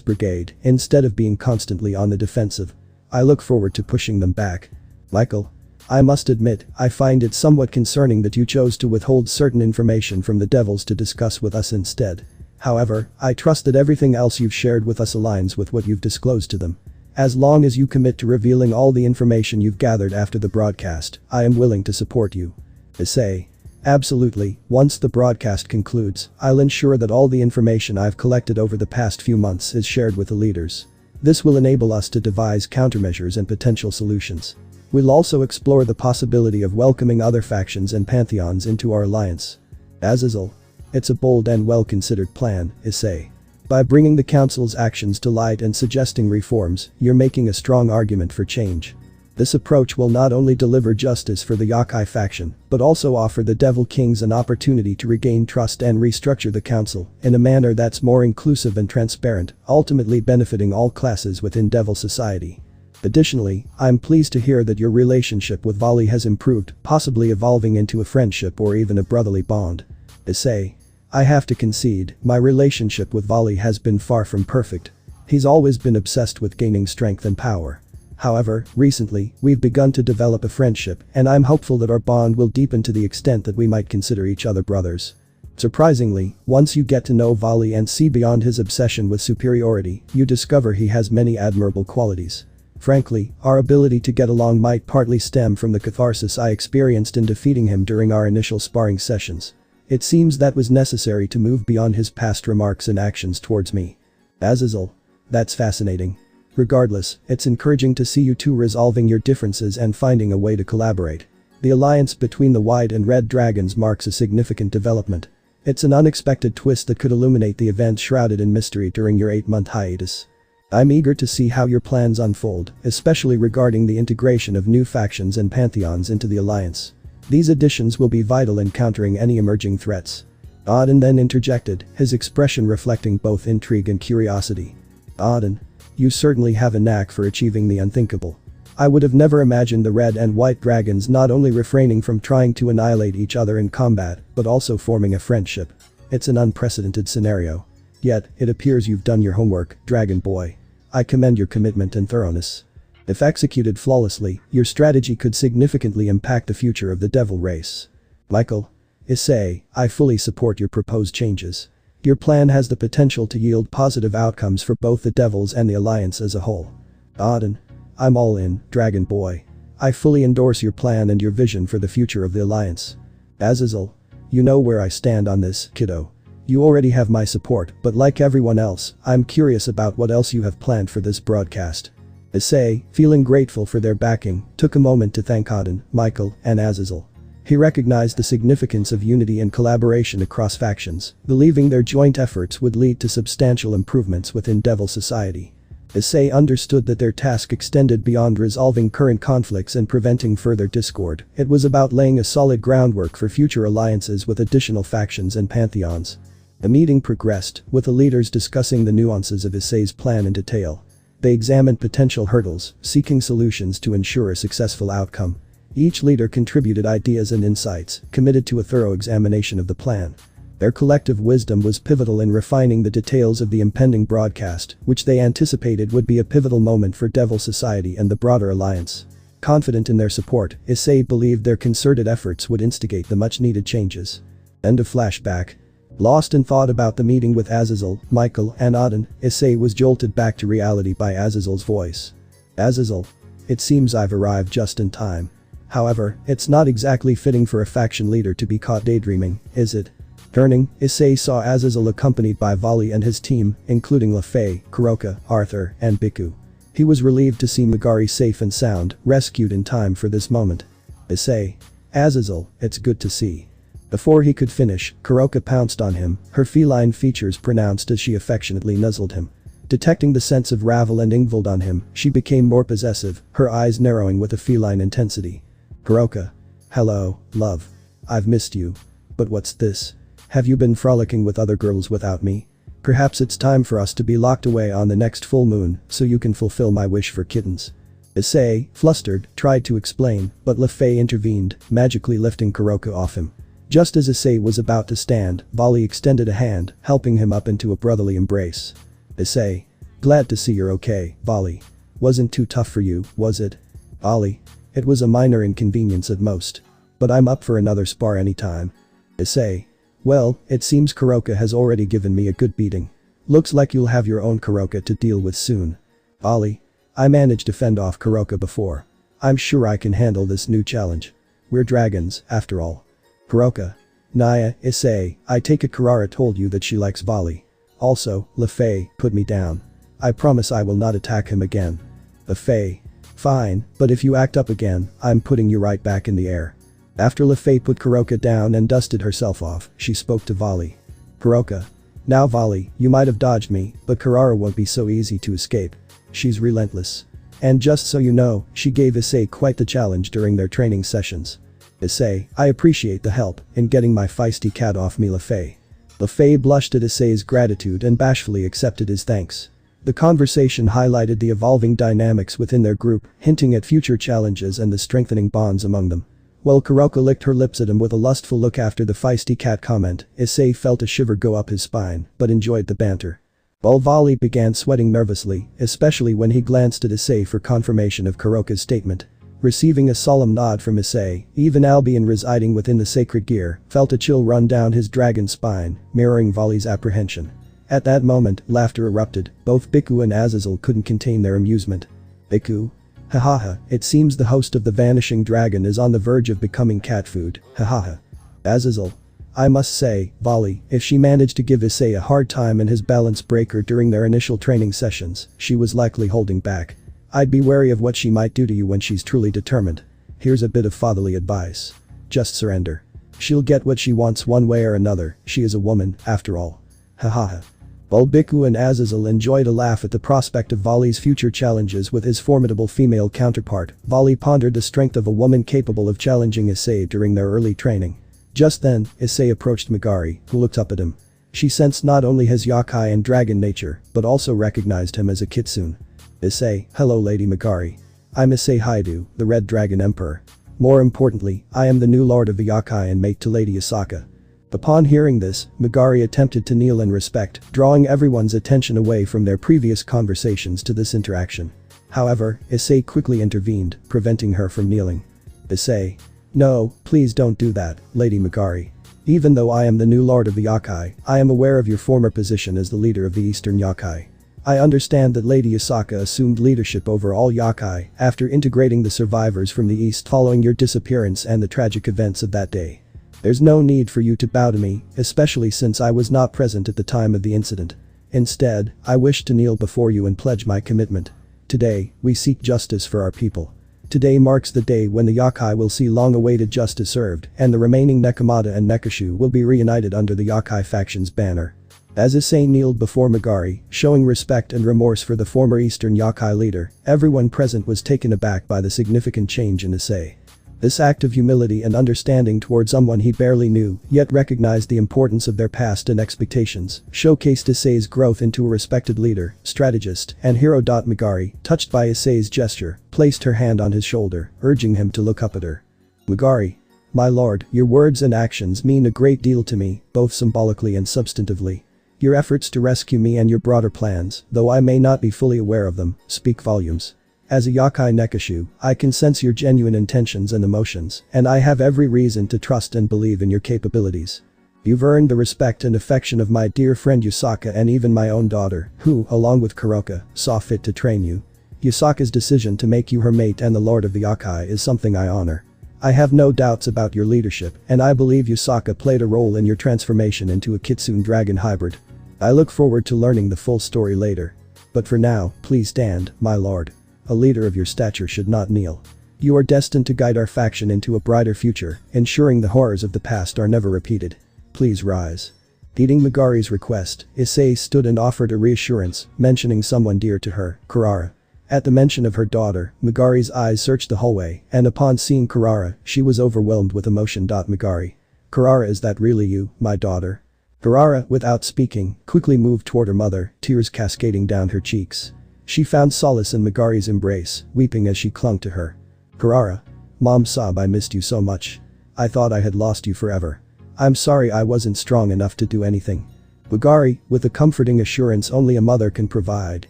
Brigade, instead of being constantly on the defensive. I look forward to pushing them back. Michael. I must admit, I find it somewhat concerning that you chose to withhold certain information from the Devils to discuss with us instead. However, I trust that everything else you've shared with us aligns with what you've disclosed to them. As long as you commit to revealing all the information you've gathered after the broadcast, I am willing to support you. Issei. Absolutely, once the broadcast concludes, I'll ensure that all the information I've collected over the past few months is shared with the leaders. This will enable us to devise countermeasures and potential solutions. We'll also explore the possibility of welcoming other factions and pantheons into our alliance. Azazel. It's a bold and well-considered plan, Issei. By bringing the Council's actions to light and suggesting reforms, you're making a strong argument for change. This approach will not only deliver justice for the YŌKAI faction, but also offer the Devil Kings an opportunity to regain trust and restructure the Council in a manner that's more inclusive and transparent, ultimately benefiting all classes within Devil society. Additionally, I'm pleased to hear that your relationship with Vali has improved, possibly evolving into a friendship or even a brotherly bond. Issei. I have to concede, my relationship with Vali has been far from perfect. He's always been obsessed with gaining strength and power. However, recently, we've begun to develop a friendship, and I'm hopeful that our bond will deepen to the extent that we might consider each other brothers. Surprisingly, once you get to know Vali and see beyond his obsession with superiority, you discover he has many admirable qualities. Frankly, our ability to get along might partly stem from the catharsis I experienced in defeating him during our initial sparring sessions. It seems that was necessary to move beyond his past remarks and actions towards me. Azazel. That's fascinating. Regardless, it's encouraging to see you two resolving your differences and finding a way to collaborate. The alliance between the White and Red Dragons marks a significant development. It's an unexpected twist that could illuminate the events shrouded in mystery during your 8-month hiatus. I'm eager to see how your plans unfold, especially regarding the integration of new factions and pantheons into the alliance. These additions will be vital in countering any emerging threats. Auden then interjected, his expression reflecting both intrigue and curiosity. Auden. You certainly have a knack for achieving the unthinkable. I would have never imagined the Red and White Dragons not only refraining from trying to annihilate each other in combat, but also forming a friendship. It's an unprecedented scenario. Yet, it appears you've done your homework, Dragon Boy. I commend your commitment and thoroughness. If executed flawlessly, your strategy could significantly impact the future of the Devil race. Michael. Issei, I fully support your proposed changes. Your plan has the potential to yield positive outcomes for both the Devils and the Alliance as a whole. Auden. I'm all in, Dragon Boy. I fully endorse your plan and your vision for the future of the Alliance. Azazel. You know where I stand on this, kiddo. You already have my support, but like everyone else, I'm curious about what else you have planned for this broadcast. Issei, feeling grateful for their backing, took a moment to thank Auden, Michael, and Azazel. He recognized the significance of unity and collaboration across factions, believing their joint efforts would lead to substantial improvements within Devil society. Issei understood that their task extended beyond resolving current conflicts and preventing further discord. It was about laying a solid groundwork for future alliances with additional factions and pantheons. The meeting progressed, with the leaders discussing the nuances of Issei's plan in detail. They examined potential hurdles, seeking solutions to ensure a successful outcome. Each leader contributed ideas and insights, committed to a thorough examination of the plan. Their collective wisdom was pivotal in refining the details of the impending broadcast, which they anticipated would be a pivotal moment for Devil Society and the broader alliance. Confident in their support, Issei believed their concerted efforts would instigate the much-needed changes. End of flashback. Lost in thought about the meeting with Azazel, Michael, and Auden, Issei was jolted back to reality by Azazel's voice. Azazel. It seems I've arrived just in time. However, it's not exactly fitting for a faction leader to be caught daydreaming, is it? Turning, Issei saw Azazel accompanied by Vali and his team, including Lefei, Kuroka, Arthur, and Biku. He was relieved to see Megari safe and sound, rescued in time for this moment. Issei. Azazel, it's good to see. Before he could finish, Kuroka pounced on him, her feline features pronounced as she affectionately nuzzled him. Detecting the sense of Ravel and Ingvald on him, she became more possessive, her eyes narrowing with a feline intensity. Kuroka. Hello, love. I've missed you. But what's this? Have you been frolicking with other girls without me? Perhaps it's time for us to be locked away on the next full moon, so you can fulfill my wish for kittens. Issei, flustered, tried to explain, but Lefei intervened, magically lifting Kuroka off him. Just as Issei was about to stand, Vali extended a hand, helping him up into a brotherly embrace. Issei. Glad to see you're okay, Vali. Wasn't too tough for you, was it? Vali. It was a minor inconvenience at most. But I'm up for another spar anytime. Issei. Well, it seems Kuroka has already given me a good beating. Looks like you'll have your own Kuroka to deal with soon. Vali. I managed to fend off Kuroka before. I'm sure I can handle this new challenge. We're dragons, after all. Kuroka. Naya, Issei, I take it Kurara told you that she likes Vali. Also, Lefei, put me down. I promise I will not attack him again. Lefei. Fine, but if you act up again, I'm putting you right back in the air. After Lefei put Kuroka down and dusted herself off, she spoke to Vali. Kuroka. Now Vali, you might have dodged me, but Kurara won't be so easy to escape. She's relentless. And just so you know, she gave Issei quite the challenge during their training sessions. Issei, I appreciate the help in getting my feisty cat off me Lefei. Lefei blushed at Issei's gratitude and bashfully accepted his thanks. The conversation highlighted the evolving dynamics within their group, hinting at future challenges and the strengthening bonds among them. While Kuroka licked her lips at him with a lustful look after the feisty cat comment, Issei felt a shiver go up his spine, but enjoyed the banter. While Vali began sweating nervously, especially when he glanced at Issei for confirmation of Kuroka's statement. Receiving a solemn nod from Issei, even Albion residing within the sacred gear, felt a chill run down his dragon spine, mirroring Vali's apprehension. At that moment, laughter erupted, both Biku and Azazel couldn't contain their amusement. Biku. Hahaha, it seems the host of the vanishing dragon is on the verge of becoming cat food, hahaha. Azazel. I must say, Vali, if she managed to give Issei a hard time in his balance breaker during their initial training sessions, she was likely holding back. I'd be wary of what she might do to you when she's truly determined. Here's a bit of fatherly advice. Just surrender. She'll get what she wants one way or another, she is a woman, after all. Hahaha. While Biku and Azazel enjoyed a laugh at the prospect of Vali's future challenges with his formidable female counterpart, Vali pondered the strength of a woman capable of challenging Issei during their early training. Just then, Issei approached Megari, who looked up at him. She sensed not only his yokai and dragon nature, but also recognized him as a kitsune. Issei, hello Lady Megari. I'm Issei Haidu, the Red Dragon Emperor. More importantly, I am the new lord of the Yokai and mate to Lady Asaka. Upon hearing this, Megari attempted to kneel in respect, drawing everyone's attention away from their previous conversations to this interaction. However, Issei quickly intervened, preventing her from kneeling. Issei. No, please don't do that, Lady Megari. Even though I am the new lord of the Yokai, I am aware of your former position as the leader of the Eastern Yokai. I understand that Lady Asaka assumed leadership over all Yokai after integrating the survivors from the East following your disappearance and the tragic events of that day. There's no need for you to bow to me, especially since I was not present at the time of the incident. Instead, I wish to kneel before you and pledge my commitment. Today, we seek justice for our people. Today marks the day when the Yokai will see long-awaited justice served and the remaining Nekomata and Nekashu will be reunited under the Yokai faction's banner. As Issei kneeled before Megari, showing respect and remorse for the former Eastern Yokai leader, everyone present was taken aback by the significant change in Issei. This act of humility and understanding toward someone he barely knew, yet recognized the importance of their past and expectations, showcased Issei's growth into a respected leader, strategist, and hero. Megari, touched by Issei's gesture, placed her hand on his shoulder, urging him to look up at her. Megari. My lord, your words and actions mean a great deal to me, both symbolically and substantively. Your efforts to rescue me and your broader plans, though I may not be fully aware of them, speak volumes. As a Yokai Nekashu, I can sense your genuine intentions and emotions, and I have every reason to trust and believe in your capabilities. You've earned the respect and affection of my dear friend Yusaka and even my own daughter, who, along with Kuroka, saw fit to train you. Yusaka's decision to make you her mate and the lord of the Yokai is something I honor. I have no doubts about your leadership, and I believe Yusaka played a role in your transformation into a Kitsune dragon hybrid. I look forward to learning the full story later. But for now, please stand, my lord. A leader of your stature should not kneel. You are destined to guide our faction into a brighter future, ensuring the horrors of the past are never repeated. Please rise. Heeding Megari's request, Issei stood and offered a reassurance, mentioning someone dear to her, Kurara. At the mention of her daughter, Megari's eyes searched the hallway, and upon seeing Kurara, she was overwhelmed with emotion. Megari. Kurara, is that really you, my daughter? Kurara, without speaking, quickly moved toward her mother, tears cascading down her cheeks. She found solace in Megari's embrace, weeping as she clung to her. Kurara. Mom sobbed, I missed you so much. I thought I had lost you forever. I'm sorry I wasn't strong enough to do anything. Megari, with the comforting assurance only a mother can provide,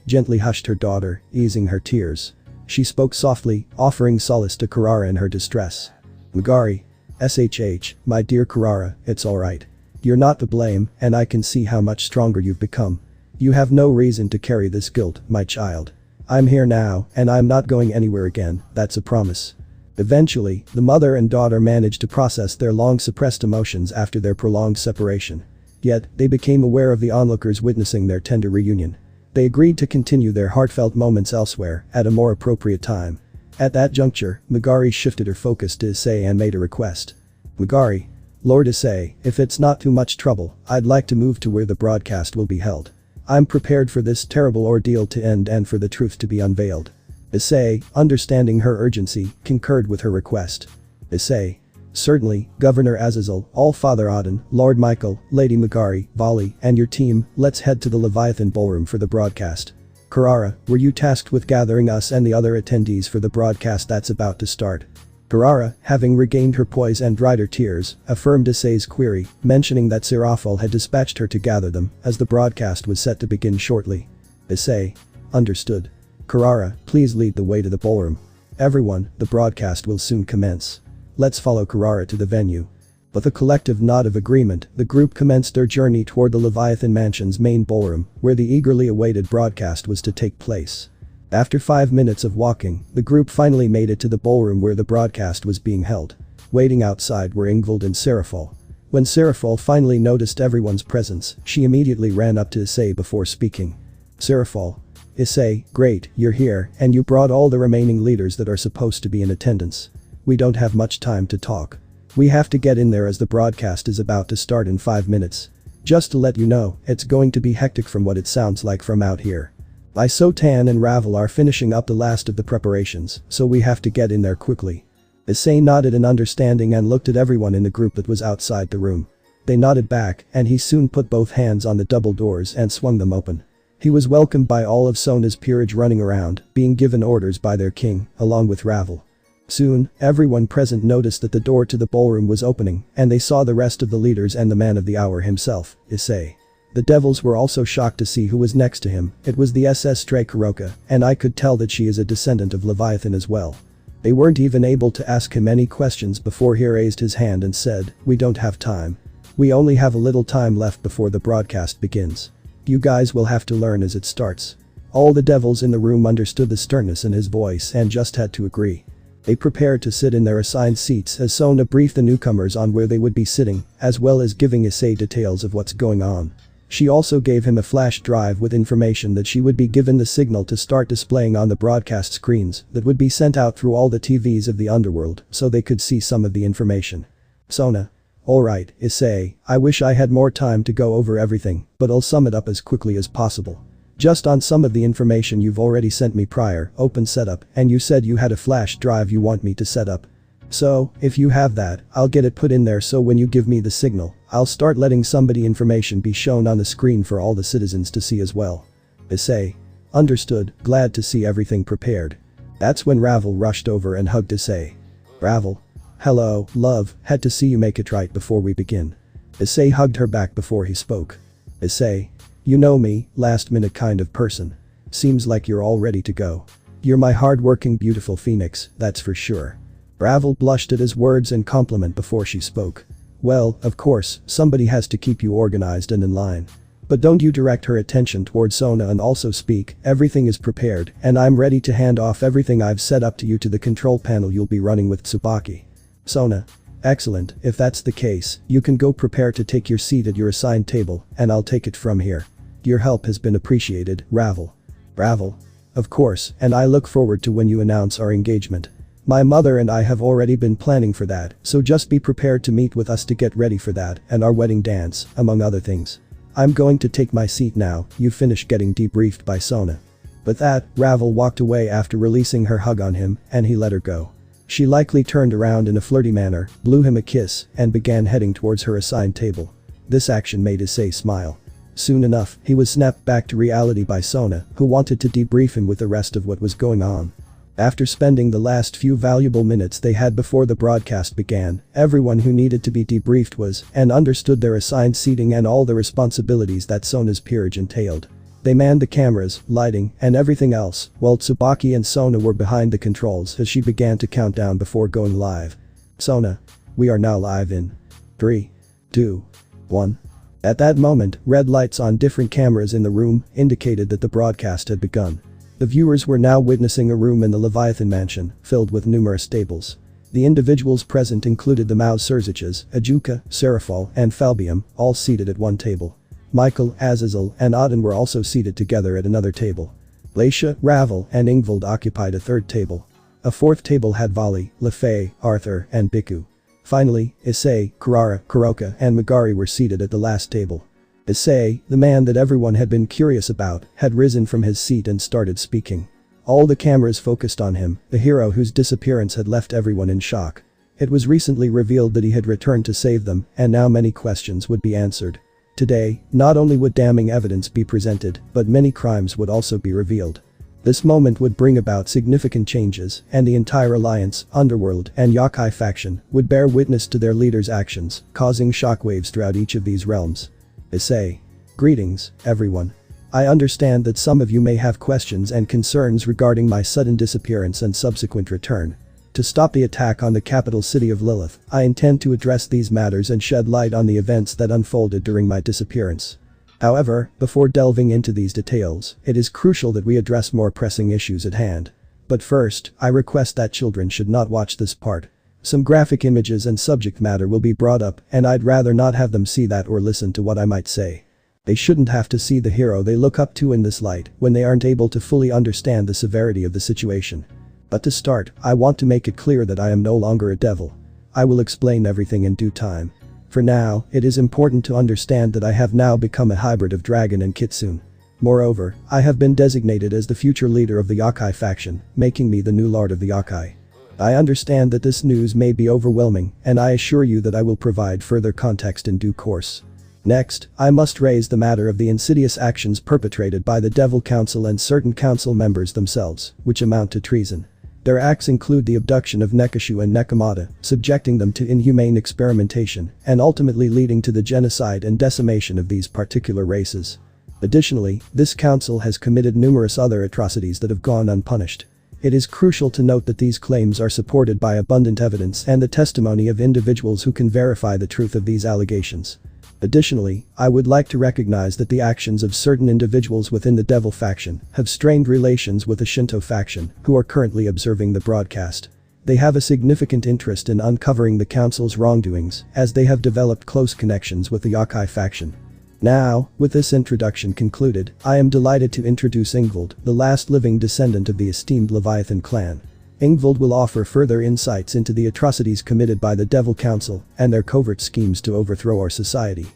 gently hushed her daughter, easing her tears. She spoke softly, offering solace to Kurara in her distress. Megari. SHH, my dear Kurara, it's alright. You're not to blame, and I can see how much stronger you've become. You have no reason to carry this guilt, my child. I'm here now, and I'm not going anywhere again, that's a promise. Eventually, the mother and daughter managed to process their long-suppressed emotions after their prolonged separation. Yet, they became aware of the onlookers witnessing their tender reunion. They agreed to continue their heartfelt moments elsewhere, at a more appropriate time. At that juncture, Megari shifted her focus to Issei and made a request. Megari. Lord Issei, if it's not too much trouble, I'd like to move to where the broadcast will be held. I'm prepared for this terrible ordeal to end and for the truth to be unveiled. Issei, understanding her urgency, concurred with her request. Issei. Certainly, Governor Azazel, All-Father Auden, Lord Michael, Lady Megari, Vali, and your team, let's head to the Leviathan Ballroom for the broadcast. Kurara, were you tasked with gathering us and the other attendees for the broadcast that's about to start? Kurara, having regained her poise and dried her tears, affirmed Issei's query, mentioning that Seraphol had dispatched her to gather them, as the broadcast was set to begin shortly. Issei. Understood. Kurara, please lead the way to the ballroom. Everyone, the broadcast will soon commence. Let's follow Kurara to the venue. With a collective nod of agreement, the group commenced their journey toward the Leviathan Mansion's main ballroom, where the eagerly awaited broadcast was to take place. After 5 minutes of walking, the group finally made it to the ballroom where the broadcast was being held. Waiting outside were Ingvild and Seraphol. When Seraphol finally noticed everyone's presence, she immediately ran up to Issei before speaking. Seraphol. Issei, great, you're here, and you brought all the remaining leaders that are supposed to be in attendance. We don't have much time to talk. We have to get in there as the broadcast is about to start in 5 minutes. Just to let you know, it's going to be hectic from what it sounds like from out here. Isotan and Ravel are finishing up the last of the preparations, so we have to get in there quickly. Issei nodded in understanding and looked at everyone in the group that was outside the room. They nodded back, and he soon put both hands on the double doors and swung them open. He was welcomed by all of Sona's peerage running around, being given orders by their king, along with Ravel. Soon, everyone present noticed that the door to the ballroom was opening, and they saw the rest of the leaders and the man of the hour himself, Issei. The devils were also shocked to see who was next to him. It was the SS Stray Kuroka, and I could tell that she is a descendant of Leviathan as well. They weren't even able to ask him any questions before he raised his hand and said, "We don't have time." We only have a little time left before the broadcast begins. You guys will have to learn as it starts. All the devils in the room understood the sternness in his voice and just had to agree. They prepared to sit in their assigned seats as Sona briefed the newcomers on where they would be sitting, as well as giving Issei details of what's going on. She also gave him a flash drive with information that she would be given the signal to start displaying on the broadcast screens that would be sent out through all the TVs of the underworld so they could see some of the information. Sona. Alright, Issei, I wish I had more time to go over everything, but I'll sum it up as quickly as possible. Just on some of the information you've already sent me prior, open setup, and you said you had a flash drive you want me to set up. So, if you have that, I'll get it put in there so when you give me the signal, I'll start letting somebody information be shown on the screen for all the citizens to see as well. Issei. Understood, glad to see everything prepared. That's when Ravel rushed over and hugged Issei. Ravel. Hello, love, had to see you make it right before we begin. Issei hugged her back before he spoke. Issei. You know me, last minute kind of person. Seems like you're all ready to go. You're my hard-working beautiful phoenix, that's for sure. Ravel blushed at his words and compliment before she spoke. Well, of course, somebody has to keep you organized and in line. But don't you direct her attention towards Sona and also speak, everything is prepared and I'm ready to hand off everything I've set up to you to the control panel you'll be running with Tsubaki. Sona. Excellent, if that's the case, you can go prepare to take your seat at your assigned table and I'll take it from here. Your help has been appreciated, Ravel. Ravel. Of course, and I look forward to when you announce our engagement. My mother and I have already been planning for that, so just be prepared to meet with us to get ready for that and our wedding dance, among other things. I'm going to take my seat now, you finish getting debriefed by Sona. With that, Ravel walked away after releasing her hug on him, and he let her go. She likely turned around in a flirty manner, blew him a kiss, and began heading towards her assigned table. This action made Issei smile. Soon enough, he was snapped back to reality by Sona, who wanted to debrief him with the rest of what was going on. After spending the last few valuable minutes they had before the broadcast began, everyone who needed to be debriefed was and understood their assigned seating and all the responsibilities that Sona's peerage entailed. They manned the cameras, lighting, and everything else, while Tsubaki and Sona were behind the controls as she began to count down before going live. Sona. We are now live in 3, 2, 1. At that moment, red lights on different cameras in the room indicated that the broadcast had begun. The viewers were now witnessing a room in the Leviathan mansion, filled with numerous tables. The individuals present included the Mao Surziches, Ajuka, Serafal, and Falbium, all seated at one table. Michael, Azazel, and Auden were also seated together at another table. Laisha, Ravel, and Ingvald occupied a third table. A fourth table had Vali, Lefay, Arthur, and Biku. Finally, Issei, Kurara, Kuroka, and Magari were seated at the last table. Issei, the man that everyone had been curious about, had risen from his seat and started speaking. All the cameras focused on him, the hero whose disappearance had left everyone in shock. It was recently revealed that he had returned to save them, and now many questions would be answered. Today, not only would damning evidence be presented, but many crimes would also be revealed. This moment would bring about significant changes, and the entire Alliance, Underworld, and YŌKAI faction would bear witness to their leaders' actions, causing shockwaves throughout each of these realms. Issei. Greetings, everyone. I understand that some of you may have questions and concerns regarding my sudden disappearance and subsequent return. To stop the attack on the capital city of Lilith, I intend to address these matters and shed light on the events that unfolded during my disappearance. However, before delving into these details, it is crucial that we address more pressing issues at hand. But first, I request that children should not watch this part. Some graphic images and subject matter will be brought up, and I'd rather not have them see that or listen to what I might say. They shouldn't have to see the hero they look up to in this light when they aren't able to fully understand the severity of the situation. But to start, I want to make it clear that I am no longer a devil. I will explain everything in due time. For now, it is important to understand that I have now become a hybrid of dragon and kitsune. Moreover, I have been designated as the future leader of the YŌKAI faction, making me the new lord of the YŌKAI. I understand that this news may be overwhelming, and I assure you that I will provide further context in due course. Next, I must raise the matter of the insidious actions perpetrated by the Devil Council and certain council members themselves, which amount to treason. Their acts include the abduction of Nekashu and Nekomata, subjecting them to inhumane experimentation, and ultimately leading to the genocide and decimation of these particular races. Additionally, this council has committed numerous other atrocities that have gone unpunished. It is crucial to note that these claims are supported by abundant evidence and the testimony of individuals who can verify the truth of these allegations. Additionally, I would like to recognize that the actions of certain individuals within the Devil faction have strained relations with the Shinto faction, who are currently observing the broadcast. They have a significant interest in uncovering the council's wrongdoings, as they have developed close connections with the YŌKAI faction. Now, with this introduction concluded, I am delighted to introduce Ingvald, the last living descendant of the esteemed Leviathan clan. Ingvald will offer further insights into the atrocities committed by the Devil Council and their covert schemes to overthrow our society.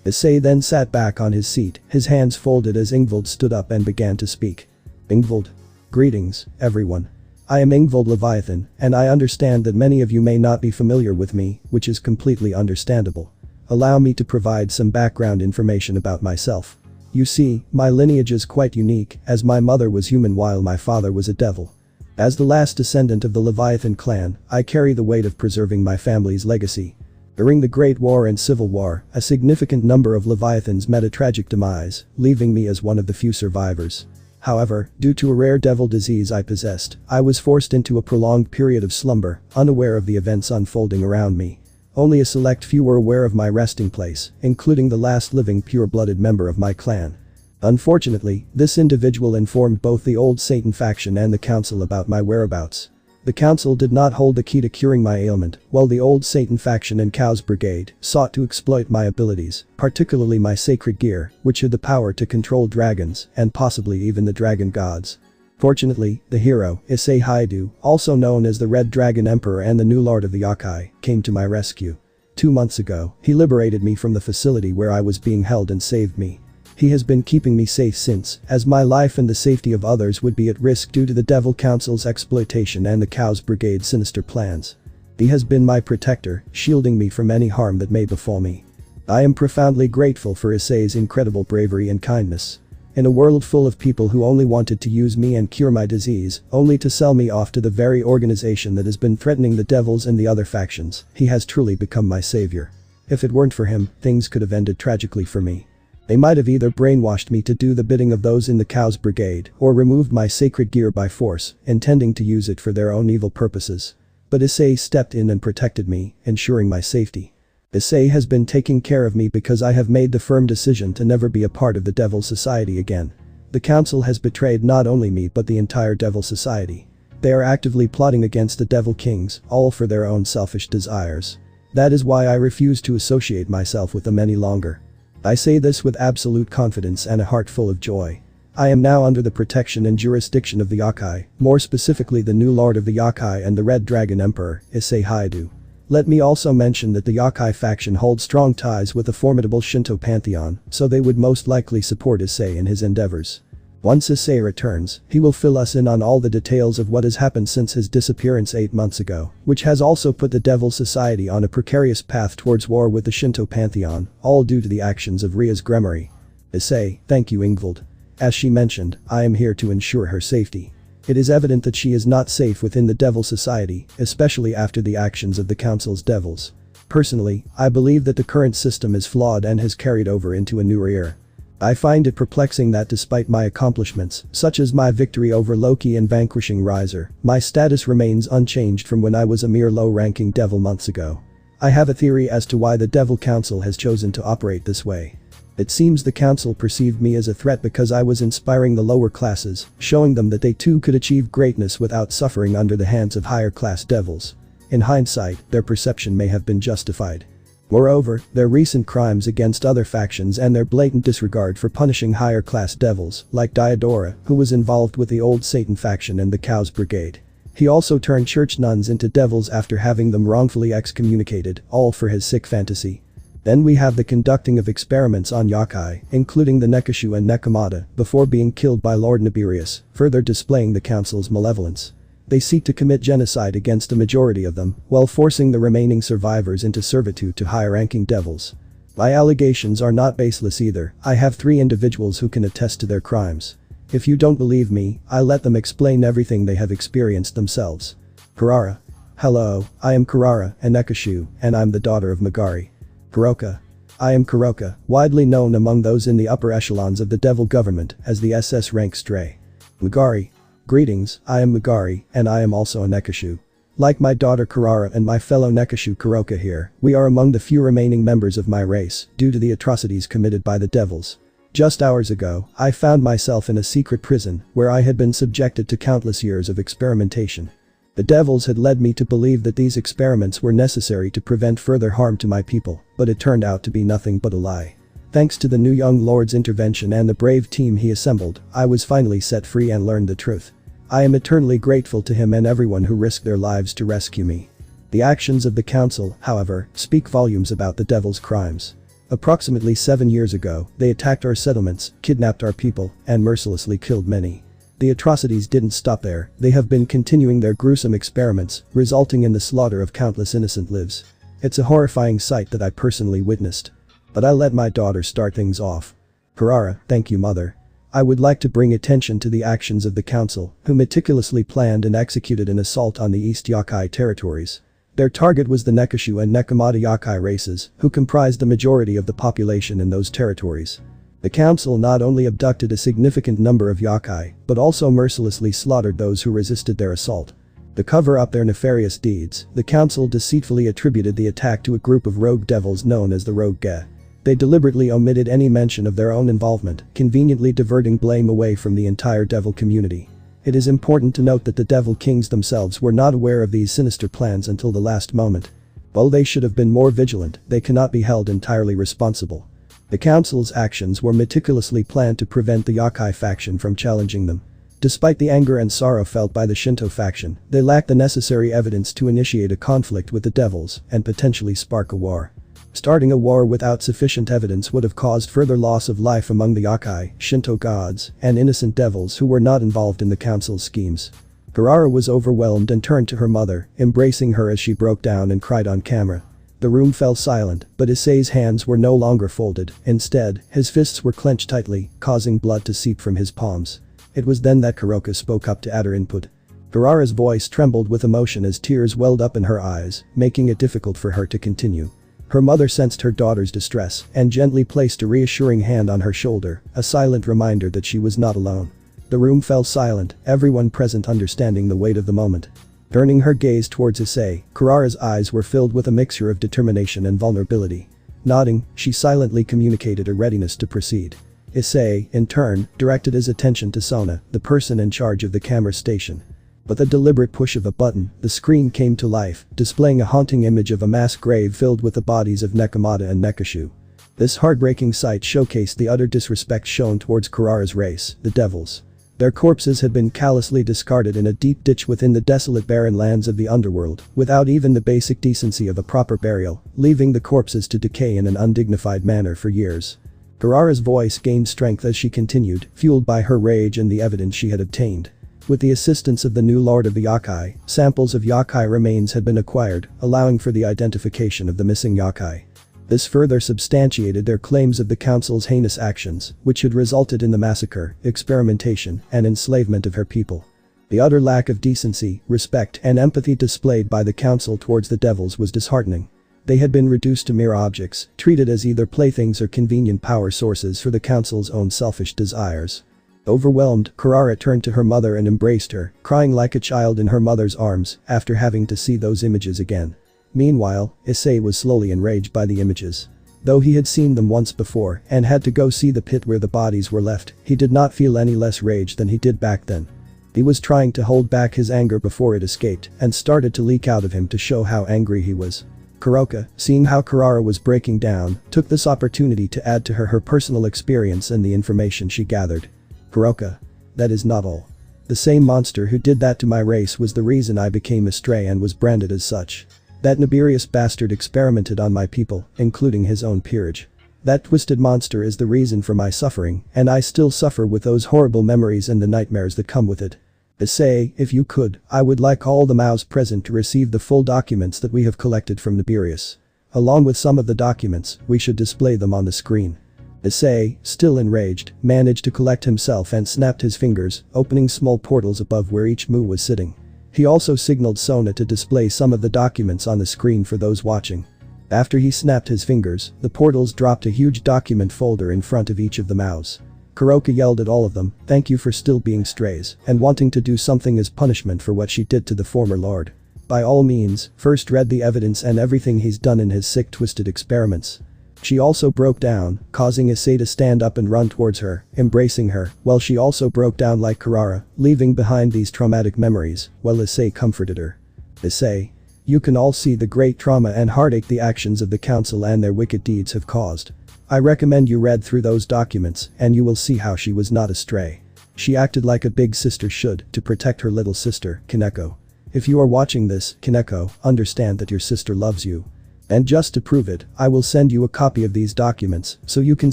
Issei then sat back on his seat, his hands folded as Ingvald stood up and began to speak. Ingvald. Greetings, everyone. I am Ingvald Leviathan, and I understand that many of you may not be familiar with me, which is completely understandable. Allow me to provide some background information about myself. You see, my lineage is quite unique, as my mother was human while my father was a devil. As the last descendant of the Leviathan clan, I carry the weight of preserving my family's legacy. During the Great War and Civil War, a significant number of Leviathans met a tragic demise, leaving me as one of the few survivors. However, due to a rare devil disease I possessed, I was forced into a prolonged period of slumber, unaware of the events unfolding around me. Only a select few were aware of my resting place, including the last living pure-blooded member of my clan. Unfortunately, this individual informed both the Old Satan faction and the council about my whereabouts. The council did not hold the key to curing my ailment, while the Old Satan faction and Chaos Brigade sought to exploit my abilities, particularly my sacred gear, which had the power to control dragons and possibly even the dragon gods. Fortunately, the hero, Issei, also known as the Red Dragon Emperor and the new lord of the YŌKAI, came to my rescue. 2 months ago, he liberated me from the facility where I was being held and saved me. He has been keeping me safe since, as my life and the safety of others would be at risk due to the Devil Council's exploitation and the Chaos Brigade's sinister plans. He has been my protector, shielding me from any harm that may befall me. I am profoundly grateful for Issei's incredible bravery and kindness. In a world full of people who only wanted to use me and cure my disease, only to sell me off to the very organization that has been threatening the devils and the other factions, he has truly become my savior. If it weren't for him, things could have ended tragically for me. They might have either brainwashed me to do the bidding of those in the Chaos Brigade or removed my sacred gear by force, intending to use it for their own evil purposes. But Issei stepped in and protected me, ensuring my safety. Issei has been taking care of me because I have made the firm decision to never be a part of the Devil Society again. The council has betrayed not only me but the entire Devil Society. They are actively plotting against the Devil Kings, all for their own selfish desires. That is why I refuse to associate myself with them any longer. I say this with absolute confidence and a heart full of joy. I am now under the protection and jurisdiction of the YŌKAI, more specifically the new lord of the YŌKAI and the Red Dragon Emperor, Issei. Let me also mention that the YŌKAI faction holds strong ties with the formidable Shinto pantheon, so they would most likely support Issei in his endeavors. Once Issei returns, he will fill us in on all the details of what has happened since his disappearance 8 months ago, which has also put the Devil Society on a precarious path towards war with the Shinto pantheon, all due to the actions of Rias Gremory. Issei, thank you Ingvald. As she mentioned, I am here to ensure her safety. It is evident that she is not safe within the Devil Society, especially after the actions of the Council's devils. Personally, I believe that the current system is flawed and has carried over into a new era. I find it perplexing that despite my accomplishments, such as my victory over Loki and vanquishing Riser, my status remains unchanged from when I was a mere low-ranking devil months ago. I have a theory as to why the Devil Council has chosen to operate this way. It seems the council perceived me as a threat because I was inspiring the lower classes, showing them that they too could achieve greatness without suffering under the hands of higher-class devils. In hindsight, their perception may have been justified. Moreover, their recent crimes against other factions and their blatant disregard for punishing higher-class devils, like Diodora, who was involved with the Old Satan faction and the Chaos Brigade. He also turned church nuns into devils after having them wrongfully excommunicated, all for his sick fantasy. Then we have the conducting of experiments on YŌKAI, including the Nekashu and Nekomata, before being killed by Lord Nibirius, further displaying the council's malevolence. They seek to commit genocide against a majority of them, while forcing the remaining survivors into servitude to high-ranking devils. My allegations are not baseless either. I have 3 individuals who can attest to their crimes. If you don't believe me, I'll let them explain everything they have experienced themselves. Kurara. Hello, I am Kurara, a Nekashu, and I'm the daughter of Magari. Kuroka. I am Kuroka, widely known among those in the upper echelons of the devil government as the SS rank stray. Magari. Greetings, I am Mugari, and I am also a Nekashu. Like my daughter Kurara and my fellow Nekashu Kuroka here, we are among the few remaining members of my race due to the atrocities committed by the devils. Just hours ago, I found myself in a secret prison where I had been subjected to countless years of experimentation. The devils had led me to believe that these experiments were necessary to prevent further harm to my people, but it turned out to be nothing but a lie. Thanks to the new young lord's intervention and the brave team he assembled, I was finally set free and learned the truth. I am eternally grateful to him and everyone who risked their lives to rescue me. The actions of the council, however, speak volumes about the devil's crimes. Approximately 7 years ago, they attacked our settlements, kidnapped our people, and mercilessly killed many. The atrocities didn't stop there, they have been continuing their gruesome experiments, resulting in the slaughter of countless innocent lives. It's a horrifying sight that I personally witnessed. But I let my daughter start things off. Kurara, thank you mother. I would like to bring attention to the actions of the council, who meticulously planned and executed an assault on the East YŌKAI territories. Their target was the Nekashu and Nekomata YŌKAI races, who comprised the majority of the population in those territories. The council not only abducted a significant number of YŌKAI, but also mercilessly slaughtered those who resisted their assault. To cover up their nefarious deeds, the council deceitfully attributed the attack to a group of rogue devils known as the YŌKAI. They deliberately omitted any mention of their own involvement, conveniently diverting blame away from the entire devil community. It is important to note that the devil kings themselves were not aware of these sinister plans until the last moment. While they should have been more vigilant, they cannot be held entirely responsible. The council's actions were meticulously planned to prevent the YŌKAI faction from challenging them. Despite the anger and sorrow felt by the Shinto faction, they lacked the necessary evidence to initiate a conflict with the devils and potentially spark a war. Starting a war without sufficient evidence would have caused further loss of life among the YŌKAI, Shinto gods, and innocent devils who were not involved in the council's schemes. Kurara was overwhelmed and turned to her mother, embracing her as she broke down and cried on camera. The room fell silent, but Issei's hands were no longer folded, instead, his fists were clenched tightly, causing blood to seep from his palms. It was then that Kuroka spoke up to add her input. Kurara's voice trembled with emotion as tears welled up in her eyes, making it difficult for her to continue. Her mother sensed her daughter's distress and gently placed a reassuring hand on her shoulder, a silent reminder that she was not alone. The room fell silent, everyone present understanding the weight of the moment. Turning her gaze towards Issei, Kurara's eyes were filled with a mixture of determination and vulnerability. Nodding, she silently communicated a readiness to proceed. Issei, in turn, directed his attention to Sona, the person in charge of the camera station. With a deliberate push of a button, the screen came to life, displaying a haunting image of a mass grave filled with the bodies of Nekomata and Nekashu. This heartbreaking sight showcased the utter disrespect shown towards Kurara's race, the devils. Their corpses had been callously discarded in a deep ditch within the desolate barren lands of the underworld, without even the basic decency of a proper burial, leaving the corpses to decay in an undignified manner for years. Kurara's voice gained strength as she continued, fueled by her rage and the evidence she had obtained. With the assistance of the new lord of the YŌKAI, samples of YŌKAI remains had been acquired, allowing for the identification of the missing YŌKAI. This further substantiated their claims of the council's heinous actions, which had resulted in the massacre, experimentation, and enslavement of her people. The utter lack of decency, respect, and empathy displayed by the council towards the devils was disheartening. They had been reduced to mere objects, treated as either playthings or convenient power sources for the council's own selfish desires. Overwhelmed, Kurara turned to her mother and embraced her, crying like a child in her mother's arms after having to see those images again. Meanwhile, Issei was slowly enraged by the images. Though he had seen them once before and had to go see the pit where the bodies were left, he did not feel any less rage than he did back then. He was trying to hold back his anger before it escaped and started to leak out of him to show how angry he was. Kuroka, seeing how Kurara was breaking down, took this opportunity to add to her personal experience and the information she gathered. Kuroka. That is not all. The same monster who did that to my race was the reason I became a stray and was branded as such. That nefarious bastard experimented on my people, including his own peerage. That twisted monster is the reason for my suffering, and I still suffer with those horrible memories and the nightmares that come with it. Issei, if you could, I would like all the Maos present to receive the full documents that we have collected from Rias. Along with some of the documents, we should display them on the screen. Issei, still enraged, managed to collect himself and snapped his fingers, opening small portals above where each Mu was sitting. He also signaled Sona to display some of the documents on the screen for those watching. After he snapped his fingers, the portals dropped a huge document folder in front of each of the Maos. Kuroka yelled at all of them, "Thank you for still being strays and wanting to do something as punishment for what she did to the former lord. By all means, first read the evidence and everything he's done in his sick twisted experiments." She also broke down, causing Issei to stand up and run towards her, embracing her, while she also broke down like Kurara, leaving behind these traumatic memories, while Issei comforted her. "Issei, you can all see the great trauma and heartache the actions of the council and their wicked deeds have caused. I recommend you read through those documents and you will see how she was not a stray. She acted like a big sister should to protect her little sister, Kaneko. If you are watching this, Kaneko, understand that your sister loves you. And just to prove it, I will send you a copy of these documents so you can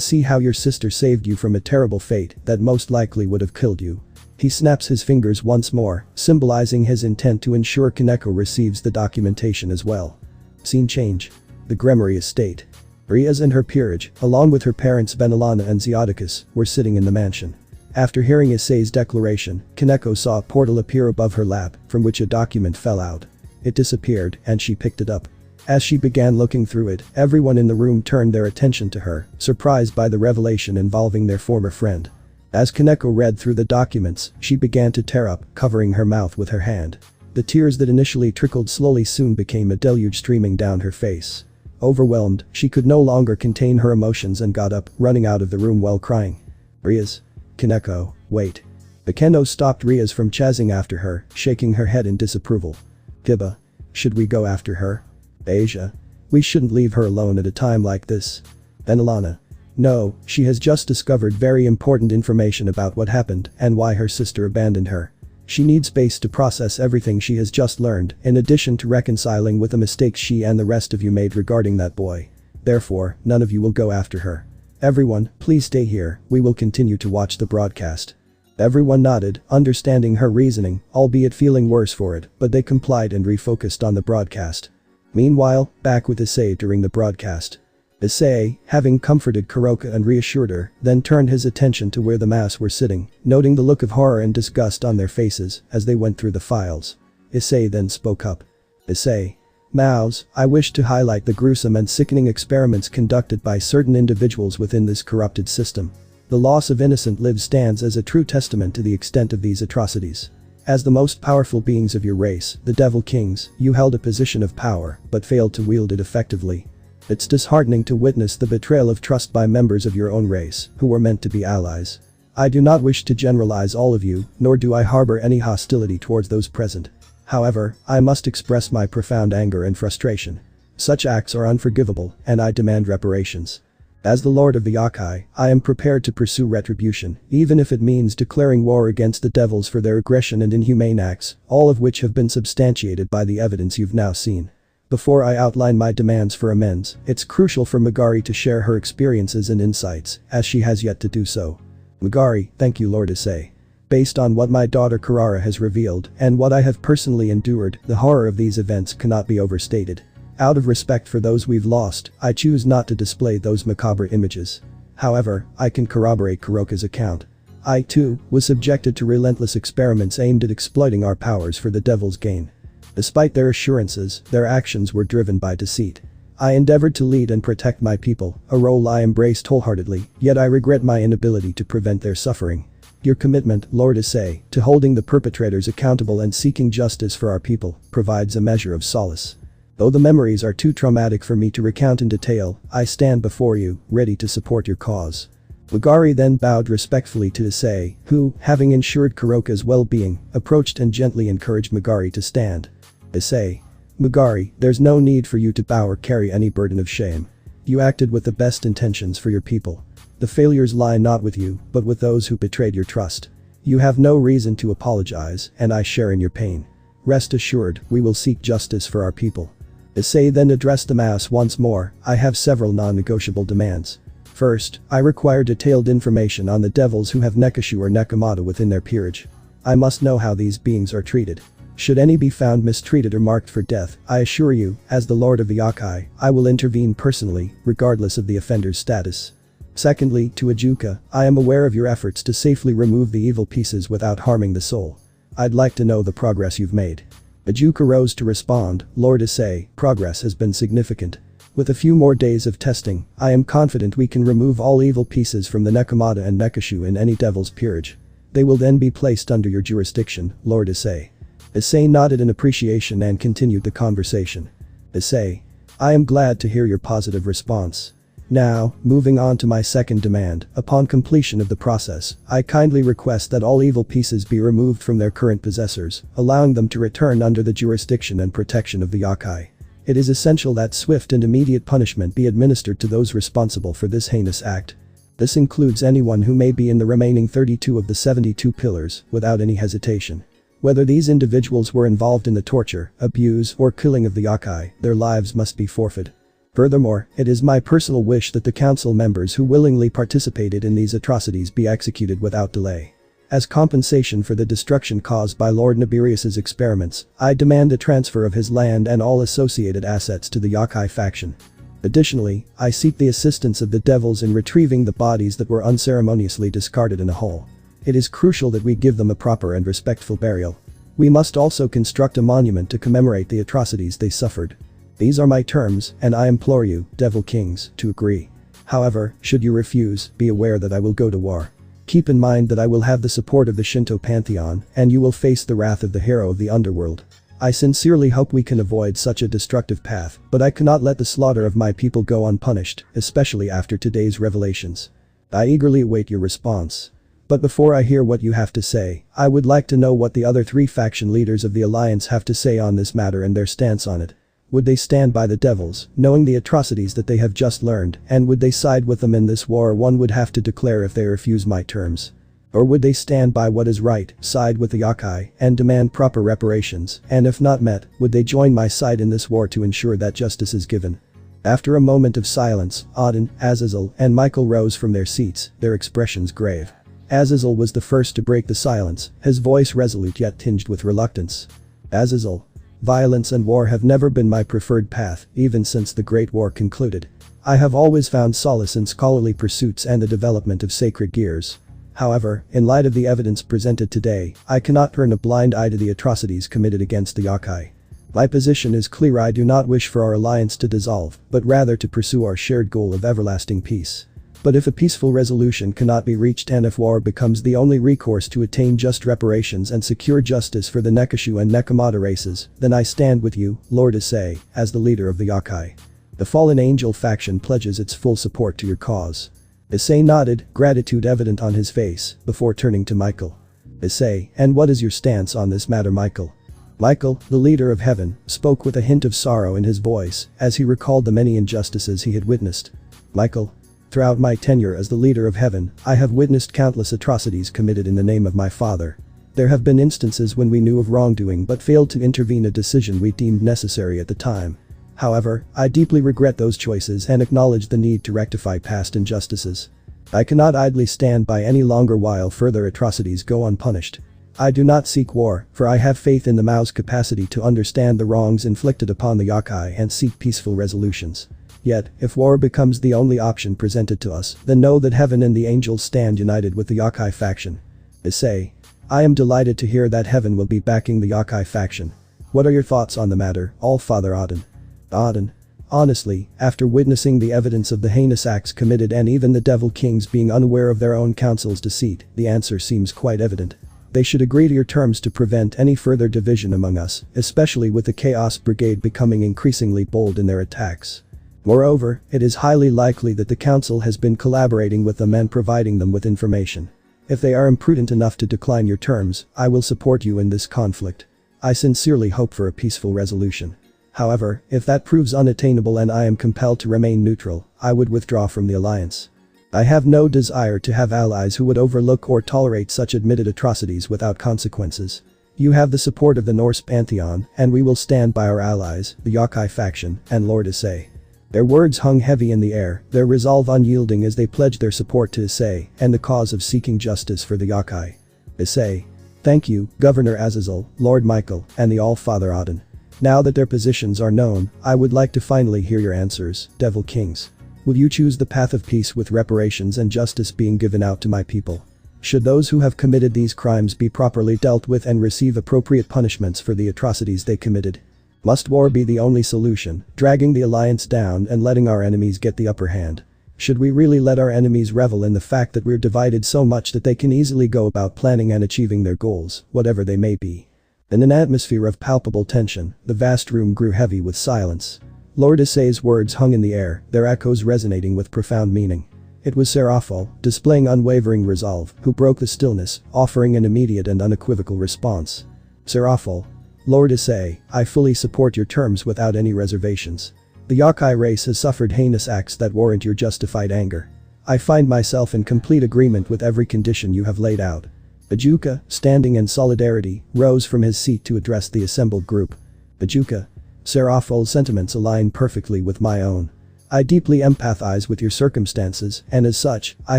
see how your sister saved you from a terrible fate that most likely would have killed you." He snaps his fingers once more, symbolizing his intent to ensure Kaneko receives the documentation as well. Scene change. The Gremory estate. Rias and her peerage, along with her parents Benelana and Zeodicus, were sitting in the mansion. After hearing Issei's declaration, Kaneko saw a portal appear above her lap, from which a document fell out. It disappeared, and she picked it up. As she began looking through it, everyone in the room turned their attention to her, surprised by the revelation involving their former friend. As Kaneko read through the documents, she began to tear up, covering her mouth with her hand. The tears that initially trickled slowly soon became a deluge streaming down her face. Overwhelmed, she could no longer contain her emotions and got up, running out of the room while crying. "Rias. Kaneko, wait." Bakeno stopped Rias from chasing after her, shaking her head in disapproval. "Kiba. Should we go after her? Asia. We shouldn't leave her alone at a time like this." Benelana. "No, she has just discovered very important information about what happened and why her sister abandoned her. She needs space to process everything she has just learned, in addition to reconciling with the mistakes she and the rest of you made regarding that boy. Therefore, none of you will go after her. Everyone, please stay here, we will continue to watch the broadcast." Everyone nodded, understanding her reasoning, albeit feeling worse for it, but they complied and refocused on the broadcast. Meanwhile, back with Issei during the broadcast. Issei, having comforted Kuroka and reassured her, then turned his attention to where the mass were sitting, noting the look of horror and disgust on their faces as they went through the files. Issei then spoke up. "Issei. Mouse, I wish to highlight the gruesome and sickening experiments conducted by certain individuals within this corrupted system. The loss of innocent lives stands as a true testament to the extent of these atrocities. As the most powerful beings of your race, the Devil Kings, you held a position of power, but failed to wield it effectively. It's disheartening to witness the betrayal of trust by members of your own race, who were meant to be allies. I do not wish to generalize all of you, nor do I harbor any hostility towards those present. However, I must express my profound anger and frustration. Such acts are unforgivable, and I demand reparations. As the Lord of the YŌKAI, I am prepared to pursue retribution, even if it means declaring war against the devils for their aggression and inhumane acts, all of which have been substantiated by the evidence you've now seen. Before I outline my demands for amends, it's crucial for Megari to share her experiences and insights, as she has yet to do so. Megari, thank you Lord Issei. Based on what my daughter Kurara has revealed, and what I have personally endured, the horror of these events cannot be overstated. Out of respect for those we've lost, I choose not to display those macabre images. However, I can corroborate Kuroka's account. I, too, was subjected to relentless experiments aimed at exploiting our powers for the devil's gain. Despite their assurances, their actions were driven by deceit. I endeavored to lead and protect my people, a role I embraced wholeheartedly, yet I regret my inability to prevent their suffering. Your commitment, Lord Issei, to holding the perpetrators accountable and seeking justice for our people, provides a measure of solace. Though the memories are too traumatic for me to recount in detail, I stand before you, ready to support your cause. Megari then bowed respectfully to Issei, who, having ensured Kuroka's well-being, approached and gently encouraged Megari to stand. Issei. Megari, there's no need for you to bow or carry any burden of shame. You acted with the best intentions for your people. The failures lie not with you, but with those who betrayed your trust. You have no reason to apologize, and I share in your pain. Rest assured, we will seek justice for our people. Issei then addressed the mass once more. I have several non-negotiable demands. First, I require detailed information on the devils who have Nekashu or Nekomata within their peerage. I must know how these beings are treated. Should any be found mistreated or marked for death, I assure you, as the Lord of the YŌKAI, I will intervene personally, regardless of the offender's status. Secondly, to Ajuka, I am aware of your efforts to safely remove the evil pieces without harming the soul. I'd like to know the progress you've made. Ajuka rose to respond, Lord Issei, progress has been significant. With a few more days of testing, I am confident we can remove all evil pieces from the Nekomata and Nekashu in any devil's peerage. They will then be placed under your jurisdiction, Lord Issei. Issei nodded in appreciation and continued the conversation. Issei. I am glad to hear your positive response. Now, moving on to my second demand, upon completion of the process, I kindly request that all evil pieces be removed from their current possessors, allowing them to return under the jurisdiction and protection of the YŌKAI. It is essential that swift and immediate punishment be administered to those responsible for this heinous act. This includes anyone who may be in the remaining 32 of the 72 pillars, without any hesitation. Whether these individuals were involved in the torture, abuse, or killing of the YŌKAI, their lives must be forfeited. Furthermore, it is my personal wish that the council members who willingly participated in these atrocities be executed without delay. As compensation for the destruction caused by Lord Nibirius's experiments, I demand a transfer of his land and all associated assets to the YŌKAI faction. Additionally, I seek the assistance of the devils in retrieving the bodies that were unceremoniously discarded in a hole. It is crucial that we give them a proper and respectful burial. We must also construct a monument to commemorate the atrocities they suffered. These are my terms, and I implore you, Devil Kings, to agree. However, should you refuse, be aware that I will go to war. Keep in mind that I will have the support of the Shinto pantheon, and you will face the wrath of the hero of the underworld. I sincerely hope we can avoid such a destructive path, but I cannot let the slaughter of my people go unpunished, especially after today's revelations. I eagerly await your response. But before I hear what you have to say, I would like to know what the other 3 faction leaders of the alliance have to say on this matter and their stance on it. Would they stand by the devils, knowing the atrocities that they have just learned, and would they side with them in this war? One would have to declare if they refuse my terms. Or would they stand by what is right, side with the YŌKAI, and demand proper reparations, and if not met, would they join my side in this war to ensure that justice is given? After a moment of silence, Auden, Azazel, and Michael rose from their seats, their expressions grave. Azazel was the first to break the silence, his voice resolute yet tinged with reluctance. Azazel. Violence and war have never been my preferred path, even since the Great War concluded. I have always found solace in scholarly pursuits and the development of sacred gears. However, in light of the evidence presented today, I cannot turn a blind eye to the atrocities committed against the YŌKAI. My position is clear. I do not wish for our alliance to dissolve, but rather to pursue our shared goal of everlasting peace. But if a peaceful resolution cannot be reached and if war becomes the only recourse to attain just reparations and secure justice for the Nekashu and Nekomata races, then I stand with you, Lord Issei, as the leader of the YŌKAI. The Fallen Angel faction pledges its full support to your cause. Issei nodded, gratitude evident on his face, before turning to Michael. Issei, and what is your stance on this matter, Michael? Michael, the leader of heaven, spoke with a hint of sorrow in his voice, as he recalled the many injustices he had witnessed. Michael. Throughout my tenure as the leader of heaven, I have witnessed countless atrocities committed in the name of my father. There have been instances when we knew of wrongdoing but failed to intervene, a decision we deemed necessary at the time. However, I deeply regret those choices and acknowledge the need to rectify past injustices. I cannot idly stand by any longer while further atrocities go unpunished. I do not seek war, for I have faith in the Mao's capacity to understand the wrongs inflicted upon the YŌKAI and seek peaceful resolutions. Yet, if war becomes the only option presented to us, then know that heaven and the angels stand united with the YŌKAI faction. Issei. I am delighted to hear that heaven will be backing the YŌKAI faction. What are your thoughts on the matter, All-Father Auden? Auden. Honestly, after witnessing the evidence of the heinous acts committed and even the Devil Kings being unaware of their own council's deceit, the answer seems quite evident. They should agree to your terms to prevent any further division among us, especially with the Chaos Brigade becoming increasingly bold in their attacks. Moreover, it is highly likely that the council has been collaborating with them and providing them with information. If they are imprudent enough to decline your terms, I will support you in this conflict. I sincerely hope for a peaceful resolution. However, if that proves unattainable and I am compelled to remain neutral, I would withdraw from the alliance. I have no desire to have allies who would overlook or tolerate such admitted atrocities without consequences. You have the support of the Norse pantheon, and we will stand by our allies, the YŌKAI faction, and Lord Issei. Their words hung heavy in the air, their resolve unyielding as they pledged their support to Issei and the cause of seeking justice for the YŌKAI. Issei. Thank you, Governor Azazel, Lord Michael, and the All-Father Auden. Now that their positions are known, I would like to finally hear your answers, Devil Kings. Will you choose the path of peace with reparations and justice being given out to my people? Should those who have committed these crimes be properly dealt with and receive appropriate punishments for the atrocities they committed? Must war be the only solution, dragging the alliance down and letting our enemies get the upper hand? Should we really let our enemies revel in the fact that we're divided so much that they can easily go about planning and achieving their goals, whatever they may be? In an atmosphere of palpable tension, the vast room grew heavy with silence. Lord Issei's words hung in the air, their echoes resonating with profound meaning. It was Serafal, displaying unwavering resolve, who broke the stillness, offering an immediate and unequivocal response. Serafal. Lord Issei, I fully support your terms without any reservations. The Yokai race has suffered heinous acts that warrant your justified anger. I find myself in complete agreement with every condition you have laid out. Bajuka, standing in solidarity, rose from his seat to address the assembled group. Bajuka. Serafal's sentiments align perfectly with my own. I deeply empathize with your circumstances, and as such, I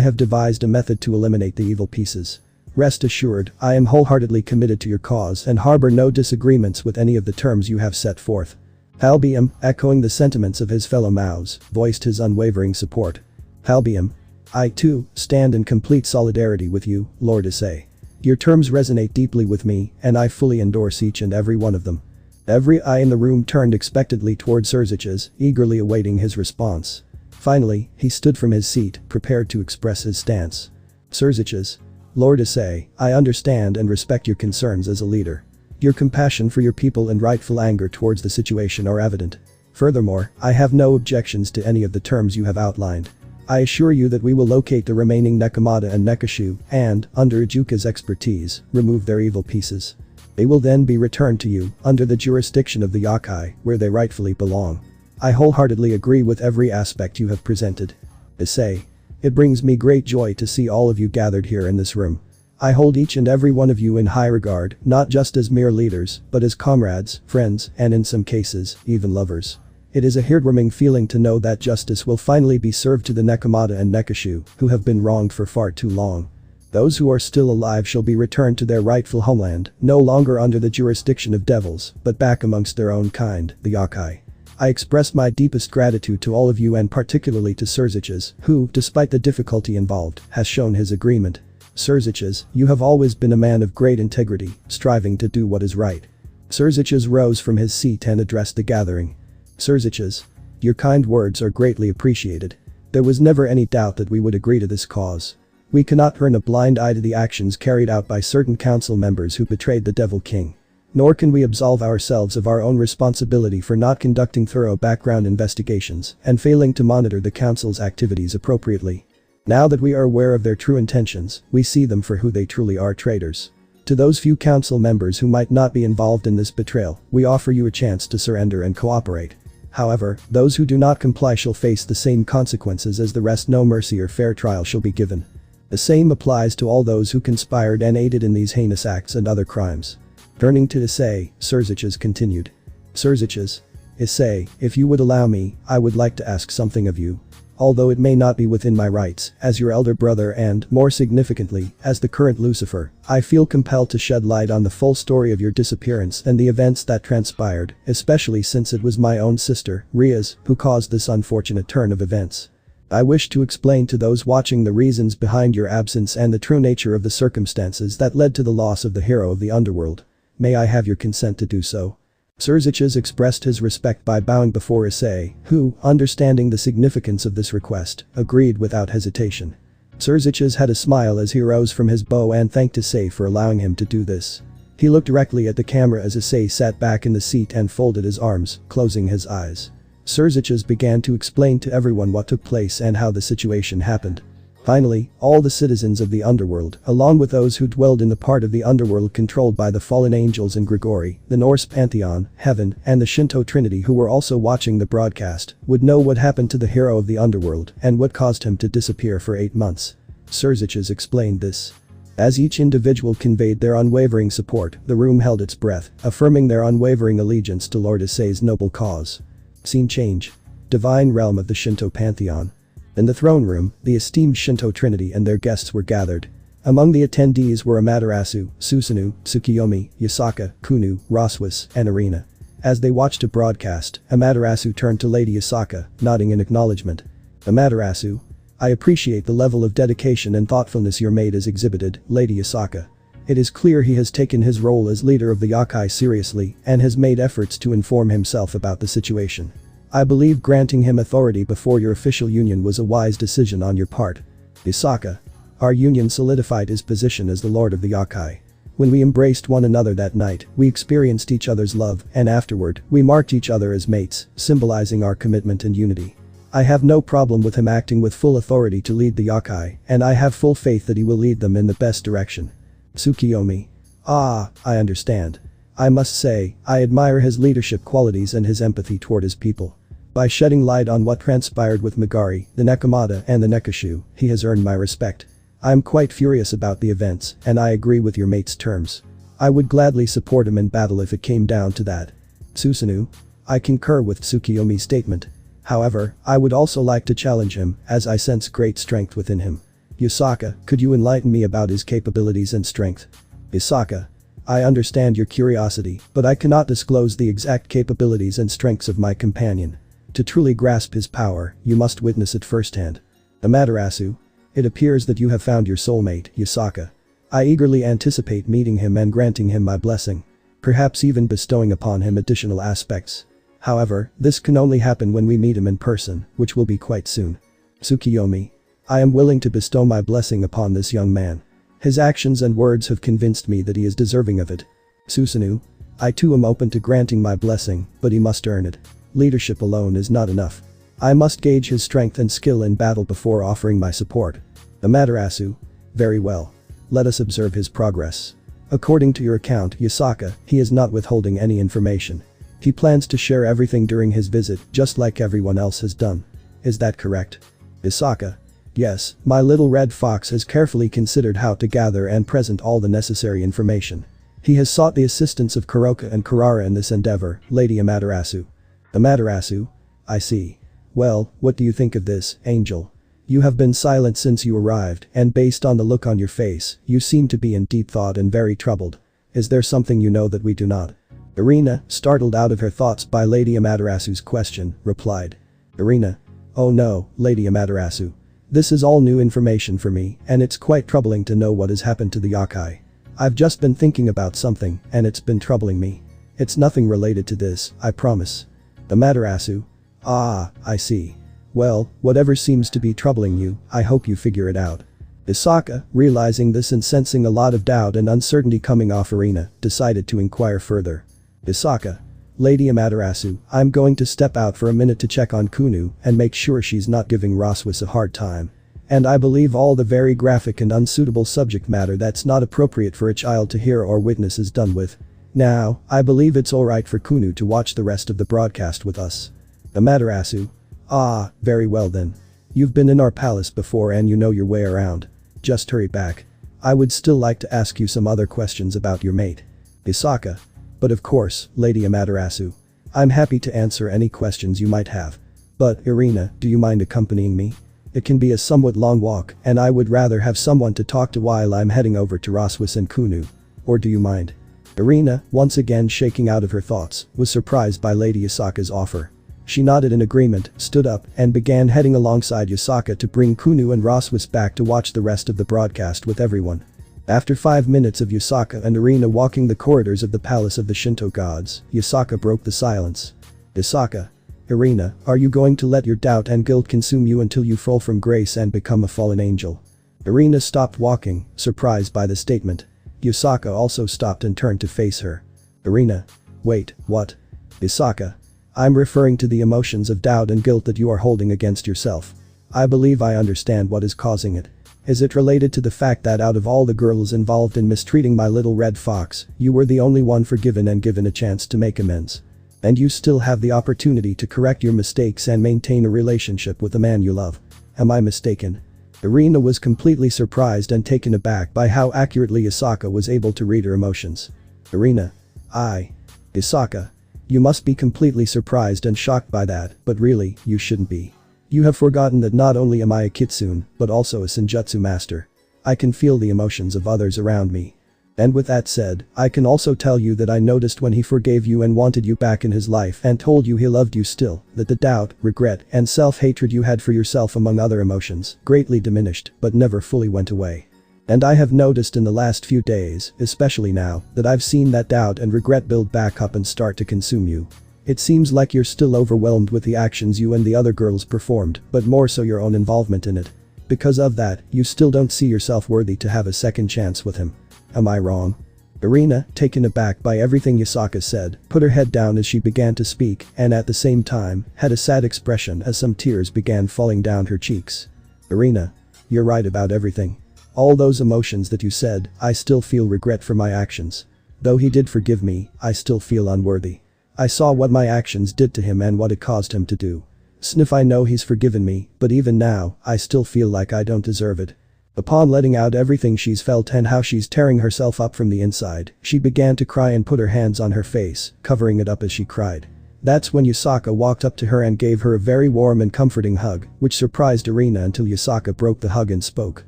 have devised a method to eliminate the evil pieces. Rest assured, I am wholeheartedly committed to your cause and harbor no disagreements with any of the terms you have set forth. Halbium, echoing the sentiments of his fellow Maus, voiced his unwavering support. Halbium. I too, stand in complete solidarity with you, Lord Issei. Your terms resonate deeply with me, and I fully endorse each and every one of them. Every eye in the room turned expectantly toward Serziches, eagerly awaiting his response. Finally, he stood from his seat, prepared to express his stance. Serziches. Lord Issei, I understand and respect your concerns as a leader. Your compassion for your people and rightful anger towards the situation are evident. Furthermore, I have no objections to any of the terms you have outlined. I assure you that we will locate the remaining Nekomata and Nekashu and, under Ijuka's expertise, remove their evil pieces. They will then be returned to you, under the jurisdiction of the Yokai, where they rightfully belong. I wholeheartedly agree with every aspect you have presented. Issei. It brings me great joy to see all of you gathered here in this room. I hold each and every one of you in high regard, not just as mere leaders, but as comrades, friends, and in some cases, even lovers. It is a heartwarming feeling to know that justice will finally be served to the Nekomata and Nekashu, who have been wronged for far too long. Those who are still alive shall be returned to their rightful homeland, no longer under the jurisdiction of devils, but back amongst their own kind, the Yokai. I express my deepest gratitude to all of you and particularly to Serziches, who, despite the difficulty involved, has shown his agreement. Serziches, you have always been a man of great integrity, striving to do what is right. Serziches rose from his seat and addressed the gathering. Serziches. Your kind words are greatly appreciated. There was never any doubt that we would agree to this cause. We cannot turn a blind eye to the actions carried out by certain council members who betrayed the Devil King. Nor can we absolve ourselves of our own responsibility for not conducting thorough background investigations and failing to monitor the council's activities appropriately. Now that we are aware of their true intentions, we see them for who they truly are: traitors. To those few council members who might not be involved in this betrayal, we offer you a chance to surrender and cooperate. However, those who do not comply shall face the same consequences as the rest. No mercy or fair trial shall be given. The same applies to all those who conspired and aided in these heinous acts and other crimes. Turning to Issei, Serziches continued. Serziches. Issei, if you would allow me, I would like to ask something of you. Although it may not be within my rights, as your elder brother and, more significantly, as the current Lucifer, I feel compelled to shed light on the full story of your disappearance and the events that transpired, especially since it was my own sister, Rias, who caused this unfortunate turn of events. I wish to explain to those watching the reasons behind your absence and the true nature of the circumstances that led to the loss of the hero of the underworld. May I have your consent to do so? Serziches expressed his respect by bowing before Issei, who, understanding the significance of this request, agreed without hesitation. Serziches had a smile as he rose from his bow and thanked Issei for allowing him to do this. He looked directly at the camera as Issei sat back in the seat and folded his arms, closing his eyes. Serziches began to explain to everyone what took place and how the situation happened. Finally, all the citizens of the underworld, along with those who dwelled in the part of the underworld controlled by the fallen angels and Grigori, the Norse pantheon, heaven, and the Shinto trinity who were also watching the broadcast, would know what happened to the hero of the underworld and what caused him to disappear for 8 months. Serziches explained this. As each individual conveyed their unwavering support, the room held its breath, affirming their unwavering allegiance to Lord Issei's noble cause. Scene change. Divine realm of the Shinto pantheon. In the throne room, the esteemed Shinto trinity and their guests were gathered. Among the attendees were Amaterasu, Susanoo, Tsukiyomi, Yasaka, Kunu, Roswas, and Arena. As they watched a broadcast, Amaterasu turned to Lady Yasaka, nodding in acknowledgement. Amaterasu. I appreciate the level of dedication and thoughtfulness your maid has exhibited, Lady Yasaka. It is clear he has taken his role as leader of the YŌKAI seriously and has made efforts to inform himself about the situation. I believe granting him authority before your official union was a wise decision on your part. Isaka. Our union solidified his position as the lord of the YŌKAI. When we embraced one another that night, we experienced each other's love, and afterward, we marked each other as mates, symbolizing our commitment and unity. I have no problem with him acting with full authority to lead the YŌKAI, and I have full faith that he will lead them in the best direction. Tsukiyomi. Ah, I understand. I must say, I admire his leadership qualities and his empathy toward his people. By shedding light on what transpired with Megari, the Nekomata and the Nekashu, he has earned my respect. I am quite furious about the events, and I agree with your mate's terms. I would gladly support him in battle if it came down to that. Susanoo. I concur with Tsukiyomi's statement. However, I would also like to challenge him, as I sense great strength within him. Yusaka, could you enlighten me about his capabilities and strength? Isaka. I understand your curiosity, but I cannot disclose the exact capabilities and strengths of my companion. To truly grasp his power, you must witness it firsthand. Amaterasu. It appears that you have found your soulmate, Yusaka. I eagerly anticipate meeting him and granting him my blessing. Perhaps even bestowing upon him additional aspects. However, this can only happen when we meet him in person, which will be quite soon. Tsukiyomi. I am willing to bestow my blessing upon this young man. His actions and words have convinced me that he is deserving of it. Susanoo. I too am open to granting my blessing, but he must earn it. Leadership alone is not enough. I must gauge his strength and skill in battle before offering my support. Amaterasu. Very well. Let us observe his progress. According to your account, Yusaka, he is not withholding any information. He plans to share everything during his visit, just like everyone else has done. Is that correct? Isaka. Yes, my little red fox has carefully considered how to gather and present all the necessary information. He has sought the assistance of Kuroka and Kurara in this endeavor, Lady Amaterasu. Amaterasu? I see. Well, what do you think of this, Angel? You have been silent since you arrived, and based on the look on your face, you seem to be in deep thought and very troubled. Is there something you know that we do not? Irina, startled out of her thoughts by Lady Amaterasu's question, replied. Irina. Oh no, Lady Amaterasu. This is all new information for me, and it's quite troubling to know what has happened to the YŌKAI. I've just been thinking about something, and it's been troubling me. It's nothing related to this, I promise. Amaterasu. Ah, I see. Well, whatever seems to be troubling you, I hope you figure it out. Isaka, realizing this and sensing a lot of doubt and uncertainty coming off Irina, decided to inquire further. Isaka. Lady Amaterasu, I'm going to step out for a minute to check on Kunu and make sure she's not giving Roswis a hard time. And I believe all the very graphic and unsuitable subject matter that's not appropriate for a child to hear or witness is done with. Now, I believe it's alright for Kunu to watch the rest of the broadcast with us. Amaterasu. Ah, very well then. You've been in our palace before and you know your way around. Just hurry back. I would still like to ask you some other questions about your mate. Isaka. But of course, Lady Amaterasu. I'm happy to answer any questions you might have. But, Irina, do you mind accompanying me? It can be a somewhat long walk, and I would rather have someone to talk to while I'm heading over to Roswis and Kunu. Or do you mind? Irina, once again shaking out of her thoughts, was surprised by Lady Yusaka's offer. She nodded in agreement, stood up, and began heading alongside Yusaka to bring Kunu and Roswis back to watch the rest of the broadcast with everyone. After 5 minutes of Yusaka and Irina walking the corridors of the palace of the Shinto gods, Yusaka broke the silence. Yusaka. Irina, are you going to let your doubt and guilt consume you until you fall from grace and become a fallen angel? Irina stopped walking, surprised by the statement. Yusaka also stopped and turned to face her. Irina. Wait, what? Yusaka. I'm referring to the emotions of doubt and guilt that you are holding against yourself. I believe I understand what is causing it. Is it related to the fact that out of all the girls involved in mistreating my little red fox, you were the only one forgiven and given a chance to make amends? And you still have the opportunity to correct your mistakes and maintain a relationship with the man you love. Am I mistaken? Irina was completely surprised and taken aback by how accurately Yusaka was able to read her emotions. Irina. Yusaka. You must be completely surprised and shocked by that, but really, you shouldn't be. You have forgotten that not only am I a kitsune, but also a senjutsu master. I can feel the emotions of others around me. And with that said, I can also tell you that I noticed when he forgave you and wanted you back in his life and told you he loved you still, that the doubt, regret, and self-hatred you had for yourself among other emotions greatly diminished but never fully went away. And I have noticed in the last few days, especially now, that I've seen that doubt and regret build back up and start to consume you. It seems like you're still overwhelmed with the actions you and the other girls performed, but more so your own involvement in it. Because of that, you still don't see yourself worthy to have a second chance with him. Am I wrong? Irina, taken aback by everything Yasaka said, put her head down as she began to speak and at the same time, had a sad expression as some tears began falling down her cheeks. Irina. You're right about everything. All those emotions that you said, I still feel regret for my actions. Though he did forgive me, I still feel unworthy. I saw what my actions did to him and what it caused him to do. Sniff, I know he's forgiven me, but even now, I still feel like I don't deserve it. Upon letting out everything she's felt and how she's tearing herself up from the inside, she began to cry and put her hands on her face, covering it up as she cried. That's when Yasaka walked up to her and gave her a very warm and comforting hug, which surprised Irina until Yasaka broke the hug and spoke.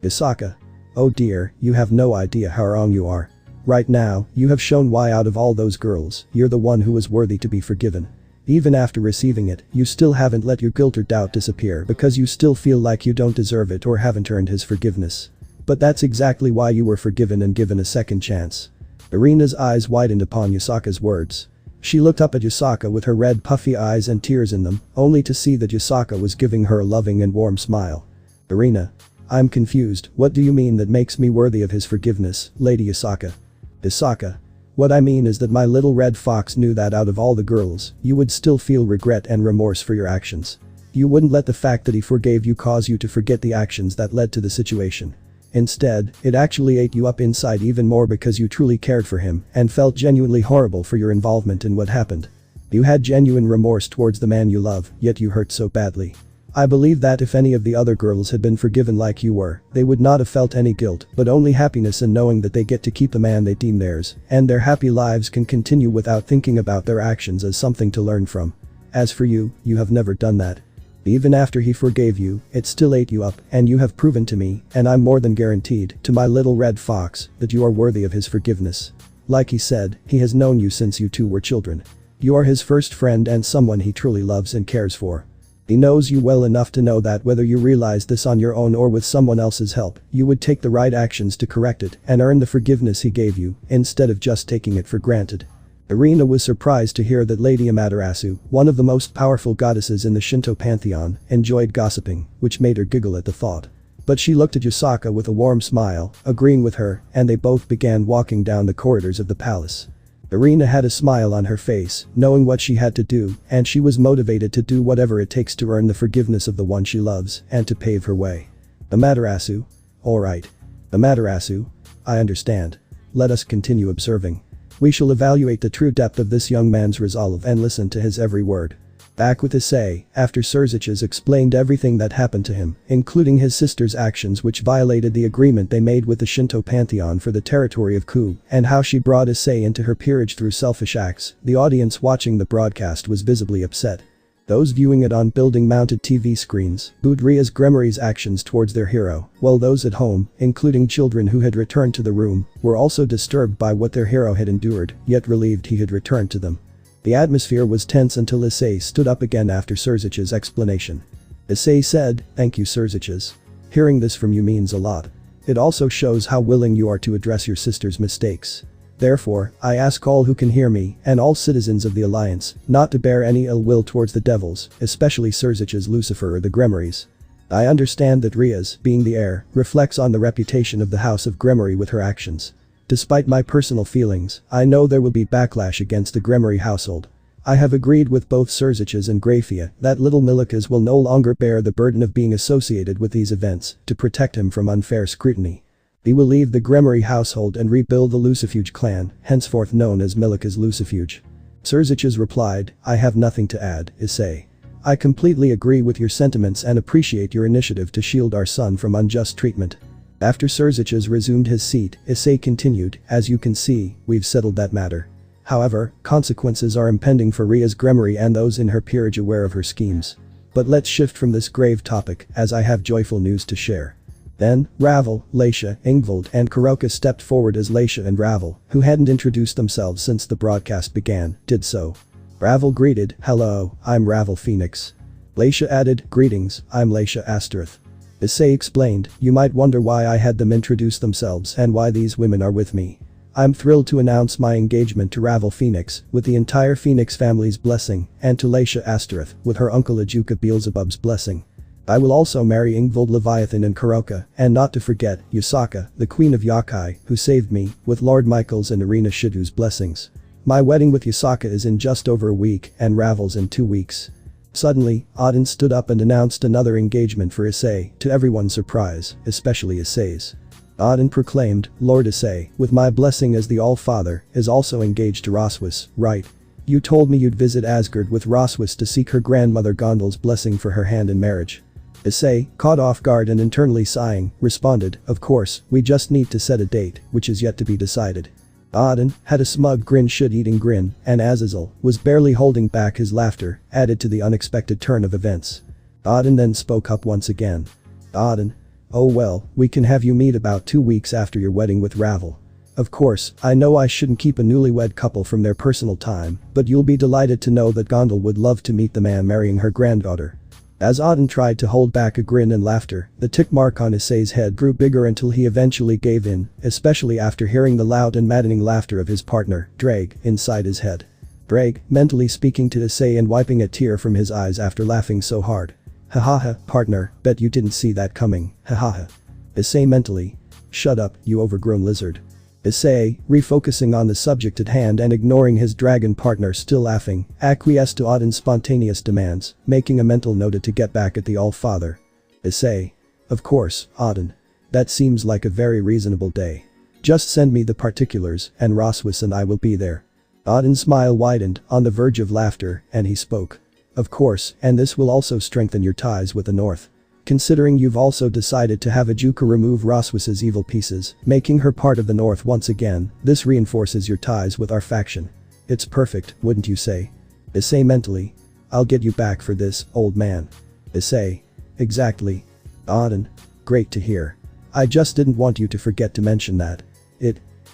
Yasaka. Oh dear, you have no idea how wrong you are. Right now, you have shown why out of all those girls, you're the one who is worthy to be forgiven. Even after receiving it, you still haven't let your guilt or doubt disappear because you still feel like you don't deserve it or haven't earned his forgiveness. But that's exactly why you were forgiven and given a second chance. Irina's eyes widened upon Yasaka's words. She looked up at Yasaka with her red puffy eyes and tears in them, only to see that Yasaka was giving her a loving and warm smile. Irina. I'm confused, what do you mean that makes me worthy of his forgiveness, Lady Yasaka? Yasaka. What I mean is that my little red fox knew that out of all the girls, you would still feel regret and remorse for your actions. You wouldn't let the fact that he forgave you cause you to forget the actions that led to the situation. Instead, it actually ate you up inside even more because you truly cared for him and felt genuinely horrible for your involvement in what happened. You had genuine remorse towards the man you love, yet you hurt so badly. I believe that if any of the other girls had been forgiven like you were, they would not have felt any guilt, but only happiness in knowing that they get to keep the man they deem theirs, and their happy lives can continue without thinking about their actions as something to learn from. As for you, you have never done that. Even after he forgave you, it still ate you up, and you have proven to me, and I'm more than guaranteed, to my little red fox, that you are worthy of his forgiveness. Like he said, he has known you since you two were children. You are his first friend and someone he truly loves and cares for. He knows you well enough to know that whether you realize this on your own or with someone else's help, you would take the right actions to correct it and earn the forgiveness he gave you, instead of just taking it for granted. Irina was surprised to hear that Lady Amaterasu, one of the most powerful goddesses in the Shinto pantheon, enjoyed gossiping, which made her giggle at the thought. But she looked at Yasaka with a warm smile, agreeing with her, and they both began walking down the corridors of the palace. Irina had a smile on her face, knowing what she had to do, and she was motivated to do whatever it takes to earn the forgiveness of the one she loves and to pave her way. Amaterasu. Alright. Amaterasu. I understand. Let us continue observing. We shall evaluate the true depth of this young man's resolve and listen to his every word. Back with Issei, after Surziches explained everything that happened to him, including his sister's actions which violated the agreement they made with the Shinto pantheon for the territory of Ku, and how she brought Issei into her peerage through selfish acts, the audience watching the broadcast was visibly upset. Those viewing it on building-mounted TV screens booed Rias Gremory's actions towards their hero, while those at home, including children who had returned to the room, were also disturbed by what their hero had endured, yet relieved he had returned to them. The atmosphere was tense until Issei stood up again after Surzich's explanation. Issei said, "Thank you, Surziches. Hearing this from you means a lot. It also shows how willing you are to address your sister's mistakes. Therefore, I ask all who can hear me, and all citizens of the Alliance, not to bear any ill will towards the devils, especially Surziches Lucifer or the Gremorys. I understand that Rias, being the heir, reflects on the reputation of the House of Gremory with her actions. Despite my personal feelings, I know there will be backlash against the Gremory household. I have agreed with both Surziches and Grafia that little Milikas will no longer bear the burden of being associated with these events to protect him from unfair scrutiny. He will leave the Gremory household and rebuild the Lucifuge clan, henceforth known as Milikas Lucifuge." Surziches replied, "I have nothing to add, Issei. I completely agree with your sentiments and appreciate your initiative to shield our son from unjust treatment." After Surziches resumed his seat, Issei continued, "As you can see, we've settled that matter. However, consequences are impending for Rias Gremory and those in her peerage aware of her schemes. But let's shift from this grave topic, as I have joyful news to share." Then, Ravel, Leisha, Ingvald and Kuroka stepped forward as Leisha and Ravel, who hadn't introduced themselves since the broadcast began, did so. Ravel greeted, "Hello, I'm Ravel Phoenix." Leisha added, "Greetings, I'm Leisha Asterith." Issei explained, you might wonder why I had them introduce themselves and why these women are with me. I'm thrilled to announce my engagement to Ravel Phoenix, with the entire Phoenix family's blessing, and to Laisha Astaroth, with her uncle Ajuka Beelzebub's blessing. I will also marry Ingvold Leviathan and Kuroka, and not to forget, Yusaka, the queen of YŌKAI, who saved me, with Lord Michael's and Irina Shidu's blessings. My wedding with Yusaka is in just over a week, and Ravel's in 2 weeks. Suddenly, Auden stood up and announced another engagement for Issei, to everyone's surprise, especially Issei's. Auden proclaimed, Lord Issei, with my blessing as the All-Father, is also engaged to Roswis, right? You told me you'd visit Asgard with Roswis to seek her grandmother Gondel's blessing for her hand in marriage. Issei, caught off guard and internally sighing, responded, of course, we just need to set a date, which is yet to be decided. Auden had a smug grin-shit-eating grin, and Azazel was barely holding back his laughter, added to the unexpected turn of events. Auden then spoke up once again. Auden. Oh well, we can have you meet about 2 weeks after your wedding with Ravel. Of course, I know I shouldn't keep a newlywed couple from their personal time, but you'll be delighted to know that Gondel would love to meet the man marrying her granddaughter. As Auden tried to hold back a grin and laughter, the tick mark on Issei's head grew bigger until he eventually gave in, especially after hearing the loud and maddening laughter of his partner, Drake, inside his head. Drake, mentally speaking to Issei and wiping a tear from his eyes after laughing so hard. Hahaha, partner, bet you didn't see that coming, hahaha. Issei mentally. Shut up, you overgrown lizard. Issei, refocusing on the subject at hand and ignoring his dragon partner still laughing, acquiesced to Auden's spontaneous demands, making a mental note to get back at the All-Father. Issei. Of course, Auden. That seems like a very reasonable day. Just send me the particulars, and Roswis and I will be there. Auden's smile widened, on the verge of laughter, and he spoke. Of course, and this will also strengthen your ties with the North. Considering you've also decided to have Ajuka remove Roswis's evil pieces, making her part of the North once again, this reinforces your ties with our faction. It's perfect, wouldn't you say? Issei mentally. I'll get you back for this, old man. Issei. Exactly. Auden. Great to hear. I just didn't want you to forget to mention that.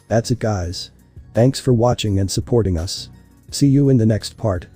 That's it guys. Thanks for watching and supporting us. See you in the next part.